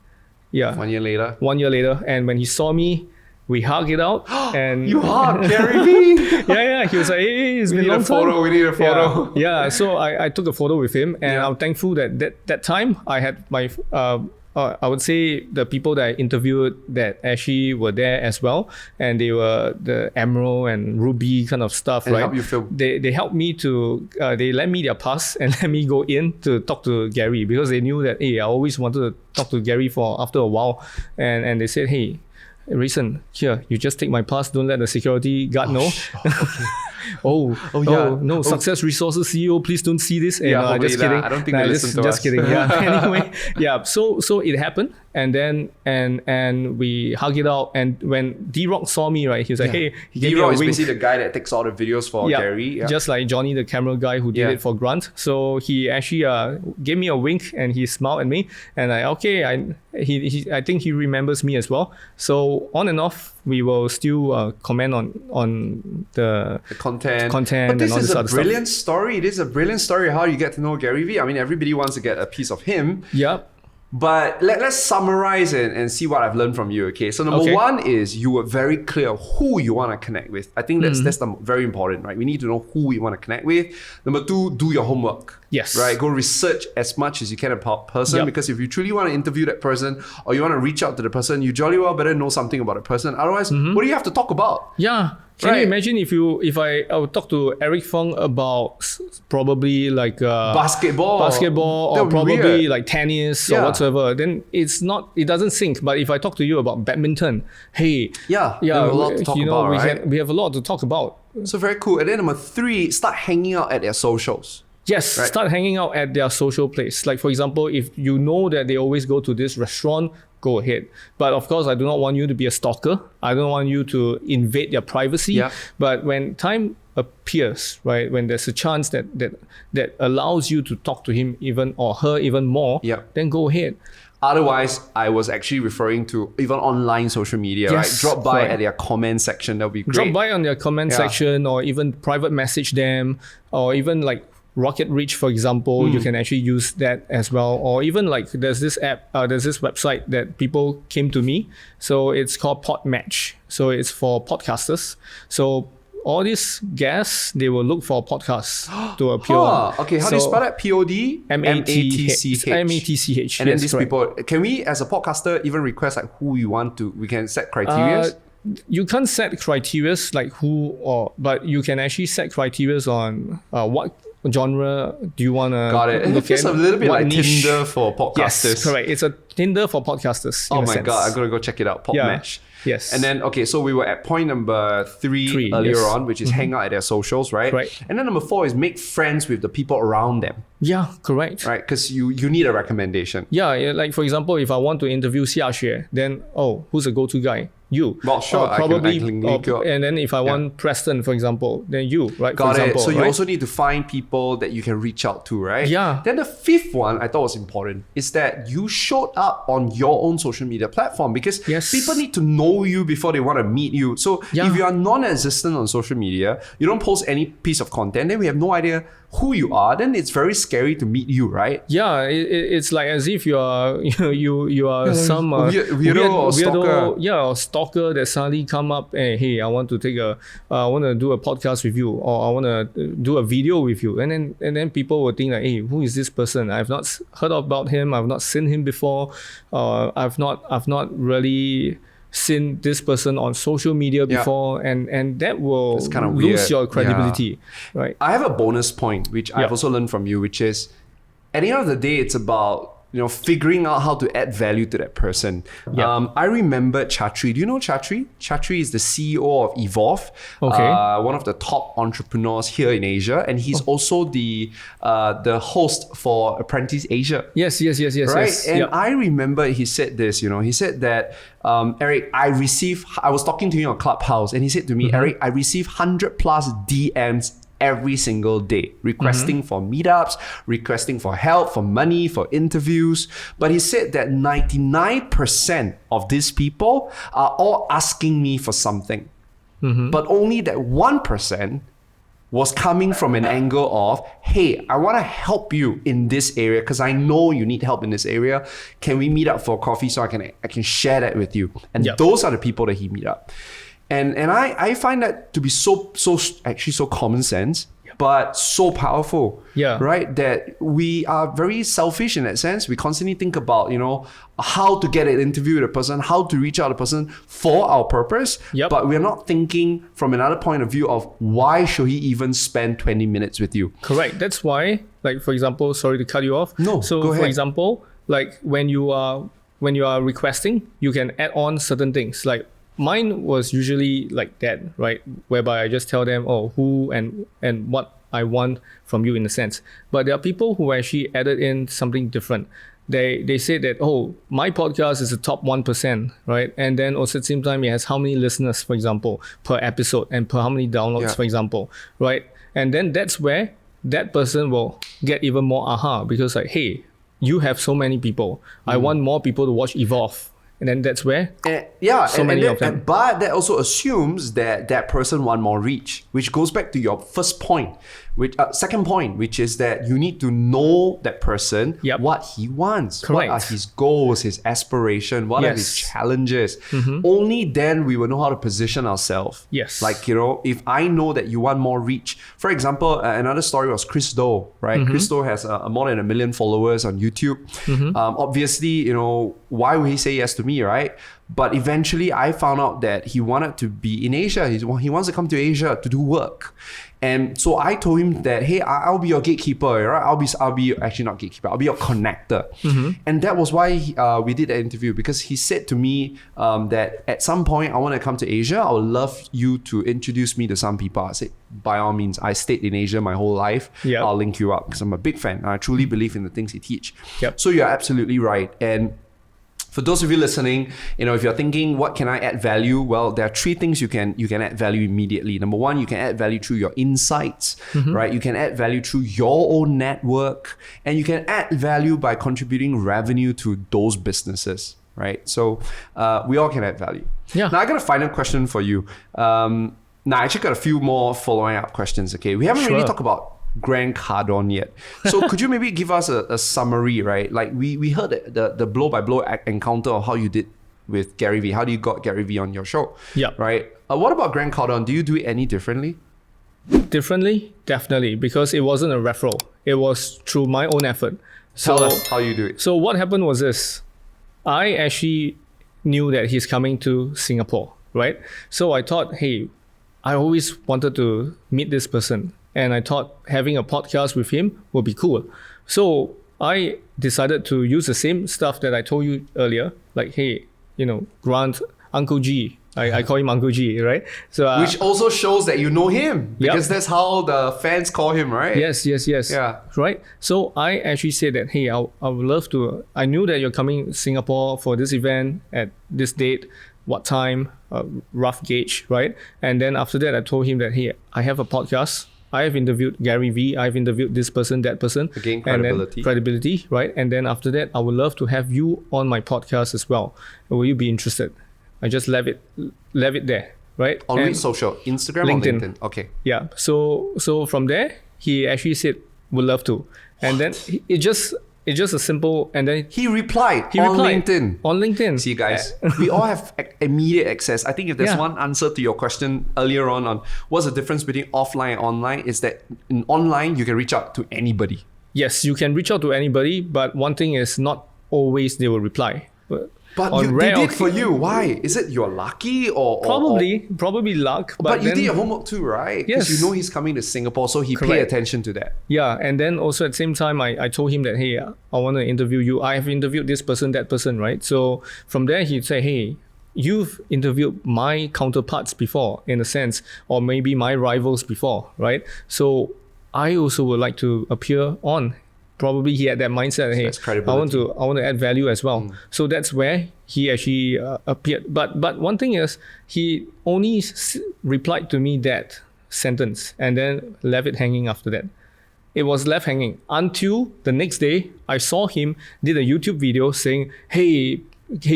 Yeah,
1 year later.
1 year later, and when he saw me, we hugged it out. And
you hugged Gary Vee?
yeah. He was like, hey, it's been a long time.
We need a photo.
Yeah. So I took a photo with him, and I'm thankful that time I had my, I would say the people that I interviewed that actually were there as well. And they were the Emerald and Ruby kind of stuff,
and
right?
Help you film.
They helped me to, they lent me their pass and let me go in to talk to Gary because they knew that, hey, I always wanted to talk to Gary after a while. And they said, hey, Rayson, here, you just take my pass. Don't let the security guard know. No, Success Resources CEO, please don't see this. And, just kidding.
I don't think they listen to us.
Just kidding. Yeah. Anyway, yeah. So it happened, and then and we hugged it out. And when D-Rock saw me, right, he was like, hey, he gave me a
D-Rock is
wink.
basically the guy that takes all the videos for Gary. Yeah.
Just like Johnny, the camera guy who did it for Grant. So he actually gave me a wink and he smiled at me, and I think he remembers me as well. So on and off, we will still comment on the content.
But this
and all
is
this
a
other
brilliant story. This is a brilliant story how you get to know Gary Vee. I mean, everybody wants to get a piece of him.
Yeah.
But let's summarize it and see what I've learned from you. Okay, so number one is you were very clear who you want to connect with. I think that's very important, right? We need to know who we want to connect with. Number two, do your homework.
Yes.
Right. Go research as much as you can about person, because if you truly want to interview that person or you want to reach out to the person, you jolly well better know something about the person. Otherwise, what do you have to talk about?
Yeah. Can you imagine if I would talk to Eric Fong about probably like basketball or probably like tennis or whatsoever, then it doesn't sync. But if I talk to you about badminton, hey,
we have a lot to talk about, right?
We have a lot to talk about.
So very cool. And then number three, start hanging out at their socials.
Yes, start hanging out at their social place. Like for example, if you know that they always go to this restaurant, go ahead. But of course, I do not want you to be a stalker. I don't want you to invade their privacy. Yeah. But when time appears, right, when there's a chance that allows you to talk to him even or her even more, then go ahead.
Otherwise, I was actually referring to even online social media, right? Drop by at their comment section. That'll be great.
Drop by on their comment section, or even private message them, or even like Rocket Reach, for example, you can actually use that as well. Or even like there's this app, there's this website that people came to me. So it's called Podmatch. So it's for podcasters. So all these guests, they will look for podcasts to appear on.
Okay, how do you spell that? P-O-D?
M-A-T-C-H. M-A-T-C-H.
And then
yes,
these
correct.
people, can we as a podcaster even request like who we want to, we can set criteria?
You can't set criterias like who but you can actually set criterias on what genre do you want to
Got it.
look
It's just
at,
a little bit
what
like
niche.
Tinder for podcasters.
Yes, correct. It's a Tinder for podcasters.
Oh
in a
my
sense.
God, I'm going to go check it out. Podmatch.
Yes.
And then, okay, so we were at point number three earlier on, which is hang out at their socials, right?
Right.
And then number 4 is make friends with the people around them,
Yeah, correct.
right? Because you need a recommendation.
Yeah, like for example, if I want to interview Xia Xue, then who's the go-to guy? You.
Well, sure, I can link you up.
And then if I want Preston, for example, then you, right?
Got
for
it.
example,
So you
right?
also need to find people that you can reach out to, right?
Yeah.
Then the 5th one I thought was important is that you showed up on your own social media platform, because
Yes.
people need to know you before they want to meet you. So
Yeah.
if you are non-existent on social media, you don't post any piece of content, then we have no idea who you are, then it's very scary to meet you, right?
Yeah, it's like as if you are you are some
weirdo or stalker.
or stalker that suddenly come up and hey, I want to I want to do a podcast with you, or I want to do a video with you, and then people will think like, hey, who is this person? I've not heard about him. I've not seen him before. I've not really seen this person on social media before, and that will
kind of
lose
weird.
your credibility, right?
I have a bonus point, which I've also learned from you, which is at the end of the day, it's about figuring out how to add value to that person. I remember Chatri. Do you know Chatri? Chatri is the CEO of Evolve, one of the top entrepreneurs here in Asia, and he's also the host for Apprentice Asia.
Yes.
Right,
yes.
and I remember he said this. He said that, Eric, I was talking to him on Clubhouse, and he said to me, Eric, I receive 100+ DMs every single day, requesting for meetups, requesting for help, for money, for interviews. But he said that 99% of these people are all asking me for something, but only that 1% was coming from an angle of, hey, I want to help you in this area because I know you need help in this area. Can we meet up for coffee so I can share that with you? And those are the people that he meet up. And I find that to be so common sense, but so powerful.
Yeah.
Right? That we are very selfish in that sense. We constantly think about, how to get an interview with a person, how to reach out to a person for our purpose. But we're not thinking from another point of view of why should he even spend 20 minutes with you?
Correct. That's why, like for example, sorry to cut you off.
No,
so
go
for
ahead.
example, like when you are requesting, you can add on certain things. Like mine was usually like that, right? Whereby I just tell them, who and what I want from you in a sense. But there are people who actually added in something different. They say that, my podcast is the top 1%, right? And then also at the same time, it has how many listeners, for example, per episode, and per how many downloads, for example, right? And then that's where that person will get even more aha, because like, hey, you have so many people. I want more people to watch Evolve. And then that's where many of them.
But that also assumes that person want more reach, which goes back to your first point, second point, which is that you need to know that person, what he wants,
Correct.
what are his goals, his aspiration, what are his challenges. Only then we will know how to position ourselves.
Yes.
Like, if I know that you want more reach. For example, another story was Chris Do, right? Chris Do has more than 1 million followers on YouTube. Obviously, why would he say yes to me, right? But eventually I found out that he wanted to be in Asia. He wants to come to Asia to do work. And so I told him that, hey, I'll be your gatekeeper, right? I'll be actually not gatekeeper, I'll be your connector. And that was why we did that interview, because he said to me that at some point I want to come to Asia. I would love you to introduce me to some people. I said, by all means, I stayed in Asia my whole life. I'll link you up because I'm a big fan. I truly believe in the things he teach. So you're absolutely right. And For those of you listening, if you're thinking, what can I add value? Well, there are three things you can add value immediately. Number one, you can add value through your insights, right? You can add value through your own network, and you can add value by contributing revenue to those businesses, right? So we all can add value.
Yeah.
Now I got a final question for you. Now I actually got a few more following up questions. Okay, we haven't really talked about Grant Cardone yet. So could you maybe give us a summary, right? Like we heard the blow-by-blow encounter of how you did with Gary Vee. How do you got Gary Vee on your show?
Yeah.
Right? What about Grant Cardone? Do you do it any differently?
Differently? Definitely, because it wasn't a referral. It was through my own effort.
Tell us how you do it.
So what happened was this. I actually knew that he's coming to Singapore, right? So I thought, hey, I always wanted to meet this person. And I thought having a podcast with him would be cool. So I decided to use the same stuff that I told you earlier. Like, hey, Grant, Uncle G. I call him Uncle G, right? So
which also shows that you know him. Because that's how the fans call him, right?
Yes.
Yeah.
Right? So I actually said that, hey, I would love to. I knew that you're coming to Singapore for this event at this date. What time? Rough gauge, right? And then after that, I told him that, hey, I have a podcast. I have interviewed Gary Vee. I've interviewed this person, that person.
Again, credibility.
And then credibility, right? And then after that, I would love to have you on my podcast as well. Will you be interested? I just left it there, right?
On which social? Instagram
LinkedIn.
or LinkedIn? Okay.
Yeah. So from there, he actually said, would love to. And then it's just a simple, and then
he replied on LinkedIn.
On LinkedIn.
See, guys, we all have immediate access. I think if there's one answer to your question earlier on what's the difference between offline and online, is that in online, you can reach out to anybody.
Yes, you can reach out to anybody, but one thing is not always they will reply.
But they did for you. Why? Is it you're lucky or
probably luck.
But you did your homework too, right?
Yes.
Because he's coming to Singapore, so he paid attention to that.
Yeah, and then also at the same time, I told him that, hey, I want to interview you. I have interviewed this person, that person, right? So from there, he'd say, hey, you've interviewed my counterparts before, in a sense, or maybe my rivals before, right? So I also would like to appear on. Probably he had that mindset. Hey, I want to add value as well. So that's where he actually appeared. But one thing is, he only replied to me that sentence and then left it hanging after that. It was left hanging until the next day. I saw him did a YouTube video saying, hey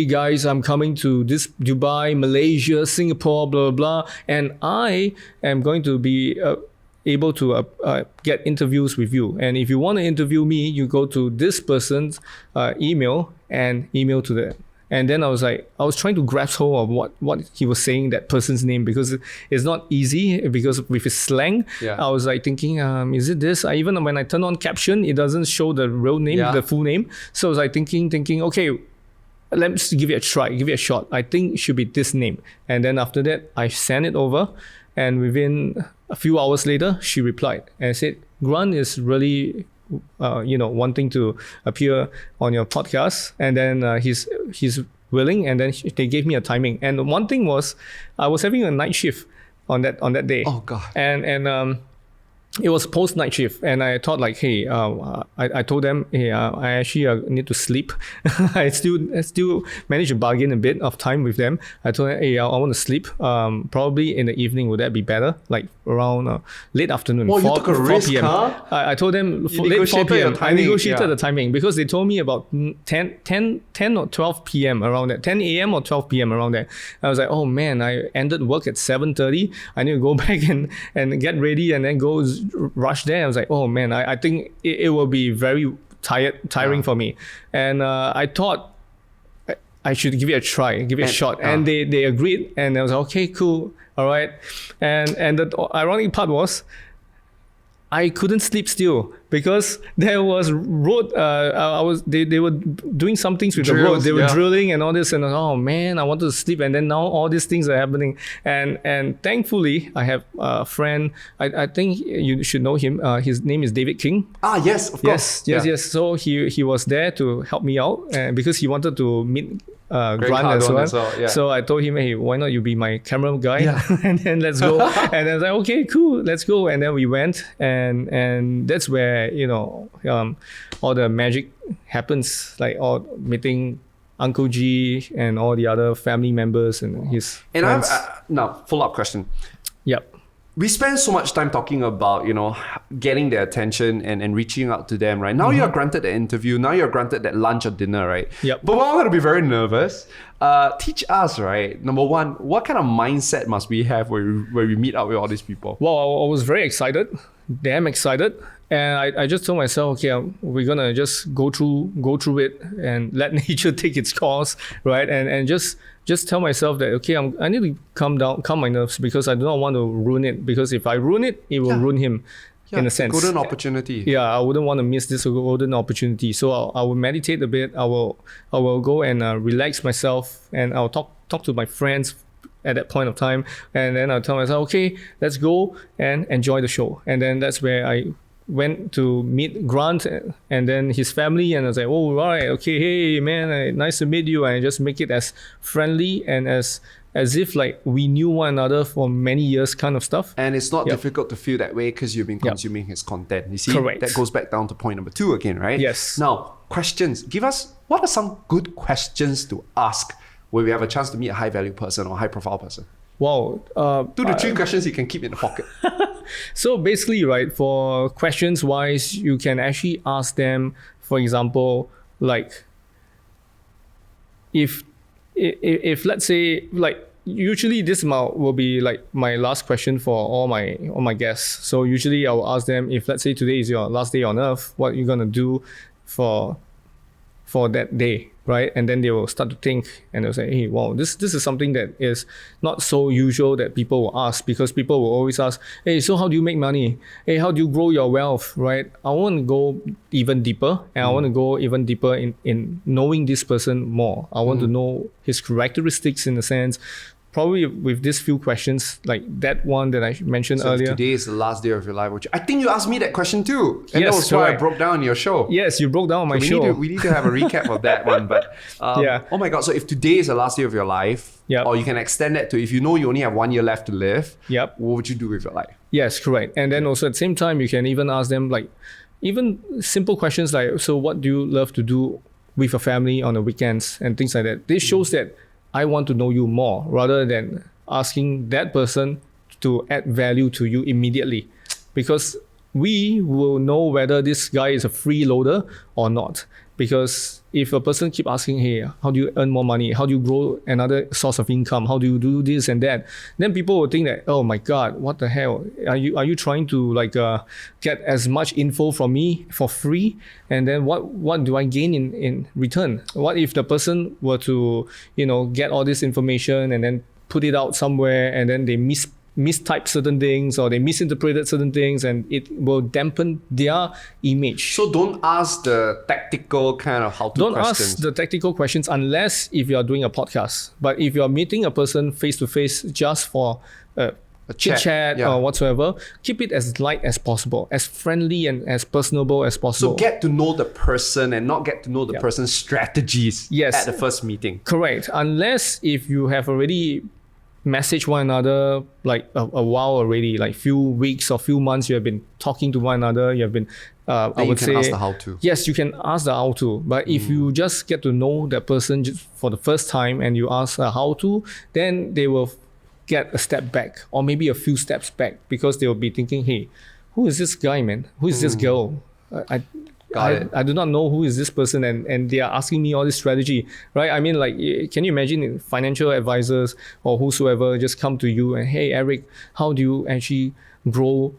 guys, I'm coming to this Dubai, Malaysia, Singapore, blah blah blah, and I am going to be able to get interviews with you. And if you want to interview me, you go to this person's email and email to them. And then I was trying to grasp hold of what he was saying, that person's name, because it's not easy, because with his slang. I was like thinking, is it this? Even when I turn on caption, it doesn't show the real name, the full name. So I was like thinking, okay, let's give it a try, give it a shot. I think it should be this name. And then after that, I sent it over, and within a few hours later, she replied and said, Grant is really, wanting to appear on your podcast, and then he's willing, and then they gave me a timing. And one thing was, I was having a night shift on that day.
Oh God!
And it was post night shift, and I thought like, hey, I told them, hey, I actually need to sleep. I still managed to bargain a bit of time with them. I told them, hey, I want to sleep. Probably in the evening, would that be better? Like around late afternoon.
Well, you took a risk,
4 p.m.
huh?
I told them late 4 p.m. I negotiated the timing, because they told me about 10 or 12 p.m. around that, 10 a.m. or 12 p.m. around that. I was like, oh man, I ended work at 7:30. I need to go back and get ready and then go rush there. I was like, oh man, I think it will be very tiring for me. And I thought I should give it a try, give it a shot. And they agreed, and I was like, okay, cool, all right. And the ironic part was, I couldn't sleep still, because there was road. They were doing some things with the road. They were drilling and all this, and oh man, I wanted to sleep. And then now all these things are happening. And thankfully, I have a friend. I think you should know him. His name is David King.
Ah, yes, of course.
Yes. So he was there to help me out, because he wanted to meet Grant as well. So I told him, hey, why not you be my camera guy? And then let's go. And I was like, okay, cool, let's go. And then we went, and that's where all the magic happens, like all meeting Uncle G and all the other family members and his
And
friends.
now, follow-up question.
Yep.
We spend so much time talking about, getting their attention and reaching out to them, right? Now you're granted the interview. Now you're granted that lunch or dinner, right?
Yep.
But we're going to be very nervous. Teach us, right? Number one, what kind of mindset must we have where we meet up with all these people?
Well, I was very excited, damn excited. And I just told myself, okay, we're going to just go through it and let nature take its course, right? And just tell myself that, okay, I need to calm my nerves because I do not want to ruin it. Because if I ruin it, it will ruin him in a sense.
Golden opportunity.
Yeah, I wouldn't want to miss this golden opportunity. So I will meditate a bit. I will go and relax myself, and I'll talk to my friends at that point of time. And then I'll tell myself, okay, let's go and enjoy the show. And then that's where I went to meet Grant and then his family, and I was like, oh, right, okay, hey man, nice to meet you. And I just make it as friendly and as if like we knew one another for many years kind of stuff.
And it's not difficult to feel that way because you've been consuming his content. You see,
Correct.
That goes back down to point number 2 again, right?
Yes.
Now, questions. Give us, what are some good questions to ask when we have a chance to meet a high value person or high profile person?
Wow.
2 to 3 questions you can keep in the pocket.
So basically, right, for questions wise, you can actually ask them, for example, like if let's say, like, usually this will be like my last question for all my guests. So usually I will ask them, if let's say today is your last day on earth, what are you gonna do for that day, right? And then they will start to think and they'll say, hey, wow, this is something that is not so usual that people will ask, because people will always ask, hey, so how do you make money? Hey, how do you grow your wealth, right? I want to go even deeper, and I want to go even deeper in knowing this person more. I want to know his characteristics in a sense. Probably with these few questions, like that one that I mentioned
So if
earlier.
today is the last day of your life, I think you asked me that question too. And
Yes,
that was why I
correct.
broke down your show.
Yes, you broke down on my
we
show.
we need to have a recap of that one. But
Yeah.
oh my God. So if today is the last day of your life,
Yep.
or you can extend that to if you know you only have 1 year left to live,
Yep.
what would you do with your life?
Yes, correct. And then also at the same time, you can even ask them like even simple questions like, so what do you love to do with your family on the weekends and things like that. This shows that I want to know you more rather than asking that person to add value to you immediately, because we will know whether this guy is a freeloader or not. Because if a person keep asking, hey, how do you earn more money? How do you grow another source of income? How do you do this and that? Then people will think that, oh my God, what the hell? Are you trying to get as much info from me for free? And then what do I gain in return? What if the person were to, get all this information and then put it out somewhere and then they mistype certain things or they misinterpreted certain things, and it will dampen their image.
So don't ask the tactical kind of how-to
Don't
questions.
ask the tactical questions unless if you are doing a podcast. But if you are meeting a person face to face just for a chit chat
yeah.
or whatsoever, keep it as light as possible, as friendly and as personable as possible.
So get to know the person and not get to know the person's strategies
Yes.
at the first meeting.
Correct. Unless if you have already messaged one another like a while already, like few weeks or few months, you have been talking to one another, you have been I
Then
would
you
say
can ask the how-to.
Yes, you can ask the how-to. But if you just get to know that person just for the first time and you ask a how-to, then they will get a step back or maybe a few steps back, because they will be thinking, hey, who is this guy, man? Who is this girl? I do not know who is this person, and they are asking me all this strategy, right? I mean, like, can you imagine financial advisors or whosoever just come to you and, hey, Eric, how do you actually grow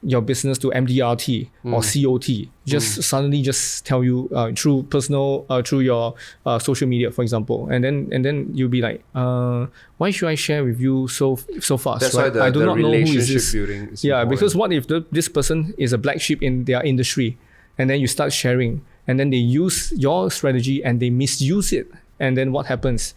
your business to MDRT or COT? Just suddenly just tell you through through your social media, for example, and then you'll be like, why should I share with you so fast?
That's
right?
why
I do
the
not know who is
relationship
this.
building is
Yeah,
important.
because what if this person is a black sheep in their industry, and then you start sharing, and then they use your strategy and they misuse it, and then what happens?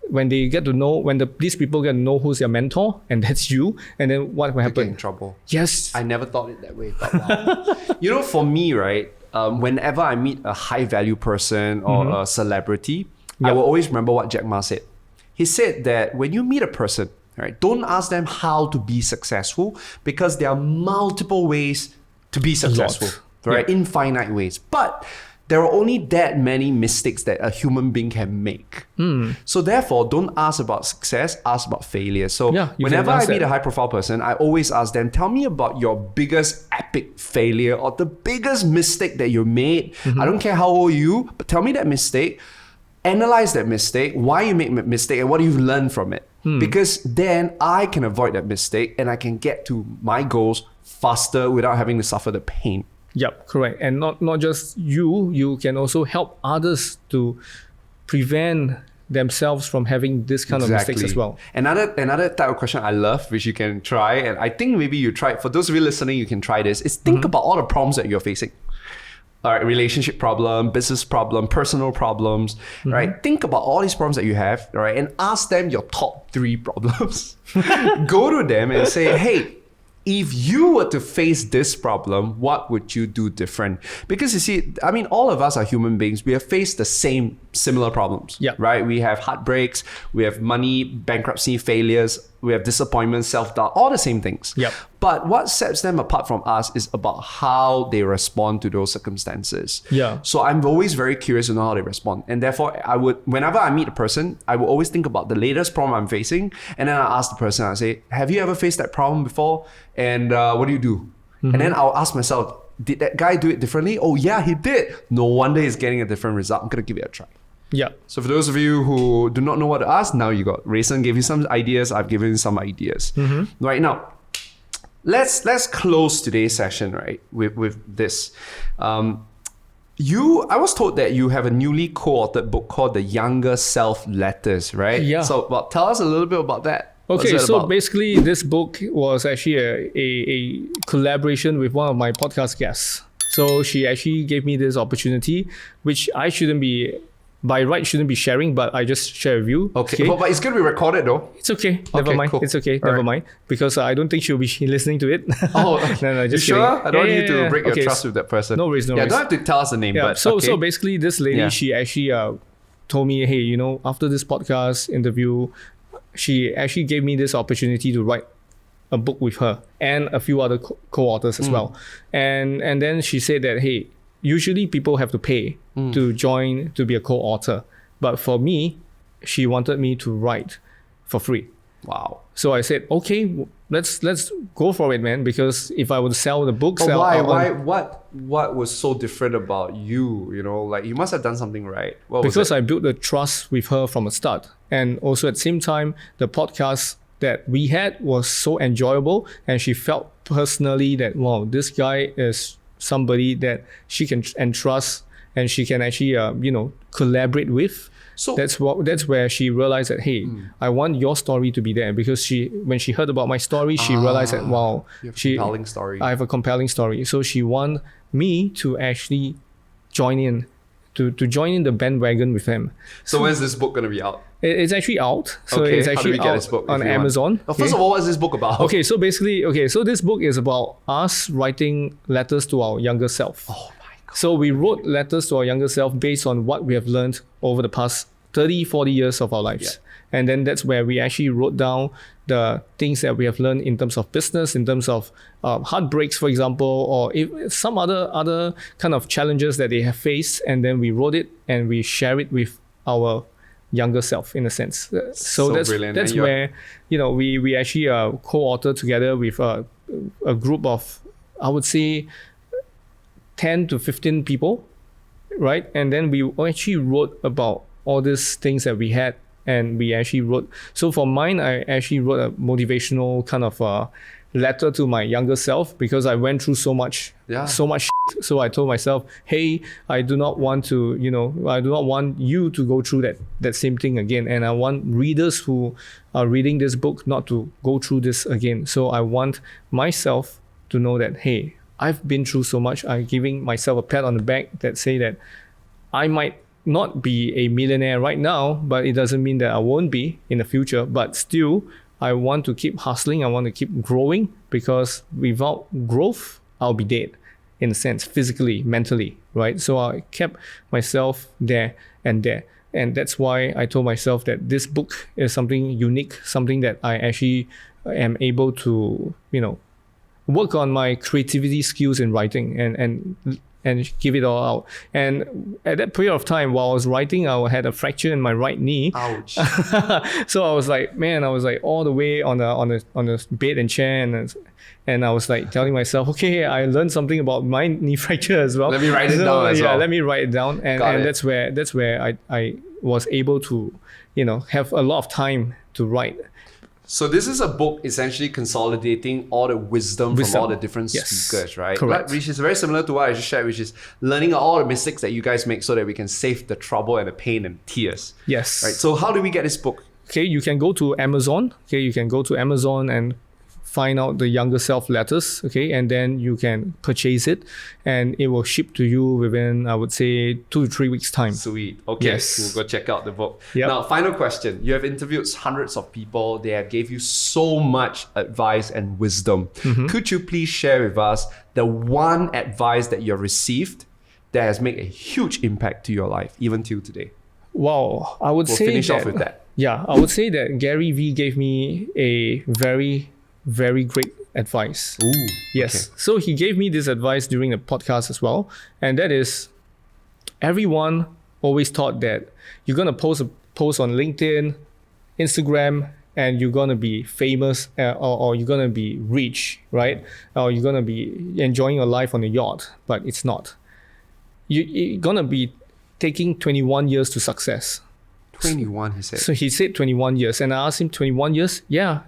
When they get to know, these people get to know who's their mentor, and that's you, and then what will
You get in
happen?
trouble.
Yes.
I never thought it that way, but wow. For me, right, whenever I meet a high value person or a celebrity, I will always remember what Jack Ma said. He said that when you meet a person, right, don't ask them how to be successful, because there are multiple ways to be successful, right?
Yeah.
Infinite ways. But there are only that many mistakes that a human being can make. So therefore, don't ask about success, ask about failure. So whenever I meet a high profile person, I always ask them, tell me about your biggest epic failure or the biggest mistake that you made. I don't care how old you, but tell me that mistake. Analyze that mistake, why you make that mistake, and what you've learned from it. Because then I can avoid that mistake and I can get to my goals faster without having to suffer the pain.
Yep, correct. And not just you can also help others to prevent themselves from having this kind of mistakes as well.
Another type of question I love, which you can try, and I think maybe you try it. For those of you listening, you can try this, is think about all the problems that you're facing. All right, relationship problem, business problem, personal problems, right? Think about all these problems that you have, right? And ask them your top 3 problems. Go to them and say, hey, if you were to face this problem, what would you do different? Because you see, I mean, all of us are human beings. We have faced the same similar problems, right? We have heartbreaks, we have money, bankruptcy, failures, we have disappointment, self-doubt, all the same things. But what sets them apart from us is about how they respond to those circumstances. So I'm always very curious to know how they respond. And therefore, whenever I meet a person, I will always think about the latest problem I'm facing. And then I ask the person, I say, have you ever faced that problem before? And what do you do? And then I'll ask myself, did that guy do it differently? Oh yeah, he did. No wonder he's getting a different result. I'm going to give it a try. So for those of you who do not know what to ask, now you got Rayson gave you some ideas. I've given you some ideas. Right now, let's close today's session, right, with this. I was told that you have a newly co-authored book called The Younger Self Letters, right? So tell us a little bit about that.
Okay, so basically this book was actually a collaboration with one of my podcast guests. So she actually gave me this opportunity, which I shouldn't be, by right, shouldn't be sharing, but I just share with you.
Okay. But it's going to be recorded though.
It's okay. Never mind. Cool. It's okay.
All
Never mind. Because I don't think she'll be listening to it.
No, just
you
kidding. Sure? I don't want you to break your trust with that person.
No worries.
Don't have to tell us the name. But
so basically this lady, she actually told me, hey, after this podcast interview, she actually gave me this opportunity to write a book with her and a few other co-authors as well. And then she said that, hey, usually people have to pay to be a co-author. But for me, she wanted me to write for free.
Wow.
So I said, okay, let's go for it, man. Because if I would sell the books...
Why? What was so different about you? Like you must have done something right.
Because I built the trust with her from the start. And also at the same time, the podcast that we had was so enjoyable. And she felt personally that, wow, this guy is somebody that she can entrust and she can actually, collaborate with. So that's where she realized that, hey, I want your story to be there, because when she heard about my story, she realized that, wow,
compelling story.
I have a compelling story. So she want me to actually join in, to join in the bandwagon with them.
So when's this book going to be out?
It's actually out. So it's actually out on Amazon.
First of all, what is this book about?
Okay, so basically, so this book is about us writing letters to our younger self.
Oh my God.
So we wrote letters to our younger self based on what we have learned over the past 30, 40 years of our lives. And then that's where we actually wrote down the things that we have learned in terms of business, in terms of heartbreaks, for example, or if some other kind of challenges that they have faced. And then we wrote it and we share it with our younger self, in a sense. So that's brilliant. That's where we actually co-authored together with a group of, I would say, 10 to 15 people, right? And then we actually wrote about all these things that we had, and we actually wrote. So for mine, I actually wrote a motivational kind of letter to my younger self, because I went through so much shit. So I told myself, hey, I do not want to, I do not want you to go through that same thing again. And I want readers who are reading this book not to go through this again. So I want myself to know that, hey, I've been through so much. I'm giving myself a pat on the back that say that I might not be a millionaire right now, but it doesn't mean that I won't be in the future. But still, I want to keep hustling. I want to keep growing, because without growth, I'll be dead, in a sense, physically, mentally, right? So I kept myself there and there. And that's why I told myself that this book is something unique, something that I actually am able to, work on my creativity skills in writing and and give it all out. And at that period of time, while I was writing, I had a fracture in my right knee.
Ouch.
So I was like, man, I was like all the way on the bed and chair, and I was like telling myself, okay, I learned something about my knee fracture as well.
Let me write it down as well.
Yeah, let me write it down, and that's where I was able to, have a lot of time to write.
So this is a book essentially consolidating all the wisdom from all the different speakers, right?
Correct.
Which is very similar to what I just shared, which is learning all the mistakes that you guys make so that we can save the trouble and the pain and tears.
Yes.
Right. So how do we get this book?
Okay, you can go to Amazon. Okay, you can go to Amazon and find out the younger self letters, okay, and then you can purchase it, and it will ship to you within, I would say, 2 to 3 weeks time.
Sweet. Okay,
Yes.
we'll go check out the book.
Yep.
Now, final question. You have interviewed hundreds of people. They have gave you so much advice and wisdom. Could you please share with us the one advice that you have received that has made a huge impact to your life, even till today?
Wow, I would
We'll
say
finish
that,
off with that.
Yeah, I would say that Gary Vee gave me a very, very great advice.
Ooh.
Yes.
Okay.
So he gave me this advice during the podcast as well. And that is, everyone always thought that you're going to post on LinkedIn, Instagram, and you're going to be famous or you're going to be rich, right? Or you're going to be enjoying your life on a yacht, but it's not. You're going to be taking 21 years to success.
21, he said.
So he said 21 years. And I asked him, 21 years? Yeah,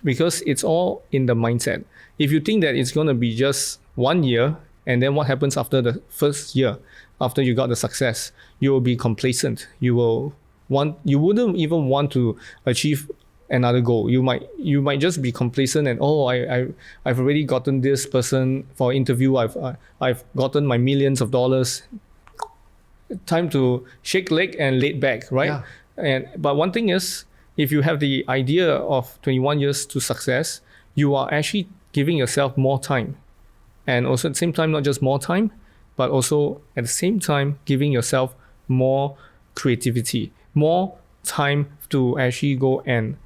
because it's all in the mindset. If you think that it's going to be just 1 year, and then what happens after the first year, after you got the success, you will be complacent. You wouldn't even want to achieve another goal. You might just be complacent and I've already gotten this person for interview. I've gotten my millions of dollars. Time to shake leg and lay back, right?
Yeah.
But one thing is, if you have the idea of 21 years to success, you are actually giving yourself more time. And also at the same time, not just more time, but also at the same time, giving yourself more creativity, more time to actually go and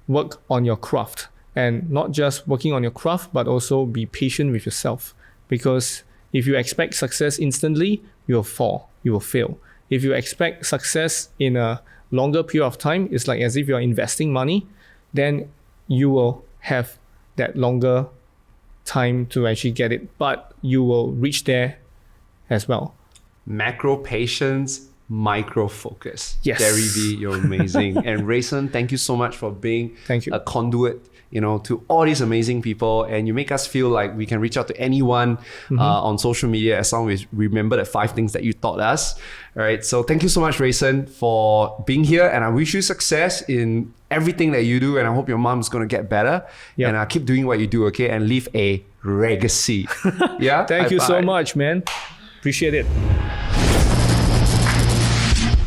work on your craft. And not just working on your craft, but also be patient with yourself. Because if you expect success instantly, you'll fall, you will fail. If you expect success in a longer period of time, it's like as if you're investing money, then you will have that longer time to actually get it, but you will reach there as well.
Macro patience, micro focus.
Yes.
Gary Vee, you're amazing. And Rayson, thank you so much for being
Thank you.
a conduit, to all these amazing people. And you make us feel like we can reach out to anyone on social media as long as we remember the 5 things that you taught us. All right. So thank you so much, Rayson, for being here. And I wish you success in everything that you do. And I hope your mom's going to get better.
Yep.
And keep doing what you do, okay? And leave a legacy. Yeah.
Thank you so
High five.
much, man. Appreciate it.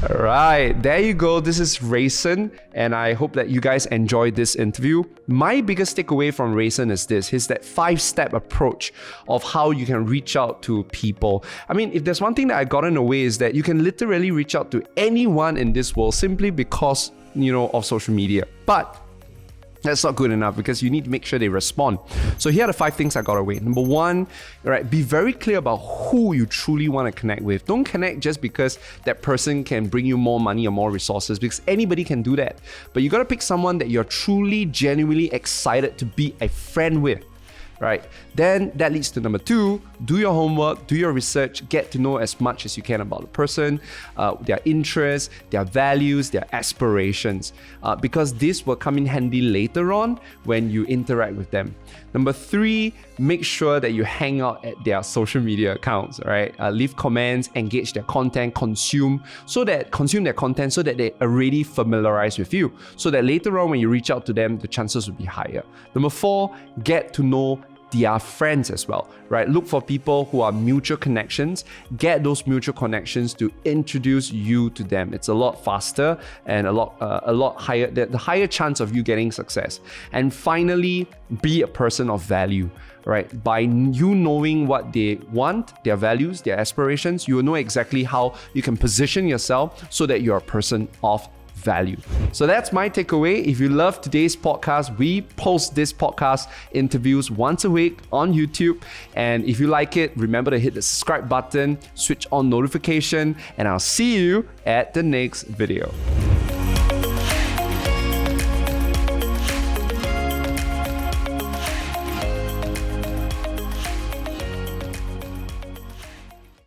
All right, there you go. This is Rayson, and I hope that you guys enjoyed this interview. My biggest takeaway from Rayson is this: is that 5-step approach of how you can reach out to people. I mean, if there's one thing that I gotten away is that you can literally reach out to anyone in this world simply because, of social media. But that's not good enough because you need to make sure they respond. So here are the 5 things I got away. Number 1, right, be very clear about who you truly want to connect with. Don't connect just because that person can bring you more money or more resources, because anybody can do that. But you got to pick someone that you're truly, genuinely excited to be a friend with. Right? Then that leads to number 2, do your homework, do your research, get to know as much as you can about the person, their interests, their values, their aspirations, because this will come in handy later on when you interact with them. Number 3, make sure that you hang out at their social media accounts, right? Leave comments, engage their content, consume their content so that they already familiarize with you, so that later on when you reach out to them, the chances will be higher. Number 4, get to know their friends as well, right? Look for people who are mutual connections. Get those mutual connections to introduce you to them. It's a lot faster and a lot higher, the higher chance of you getting success. And finally, be a person of value, right? By you knowing what they want, their values, their aspirations, you will know exactly how you can position yourself so that you're a person of value. So that's my takeaway. If you love today's podcast, we post this podcast interviews once a week on YouTube. And if you like it, remember to hit the subscribe button, switch on notification, and I'll see you at the next video.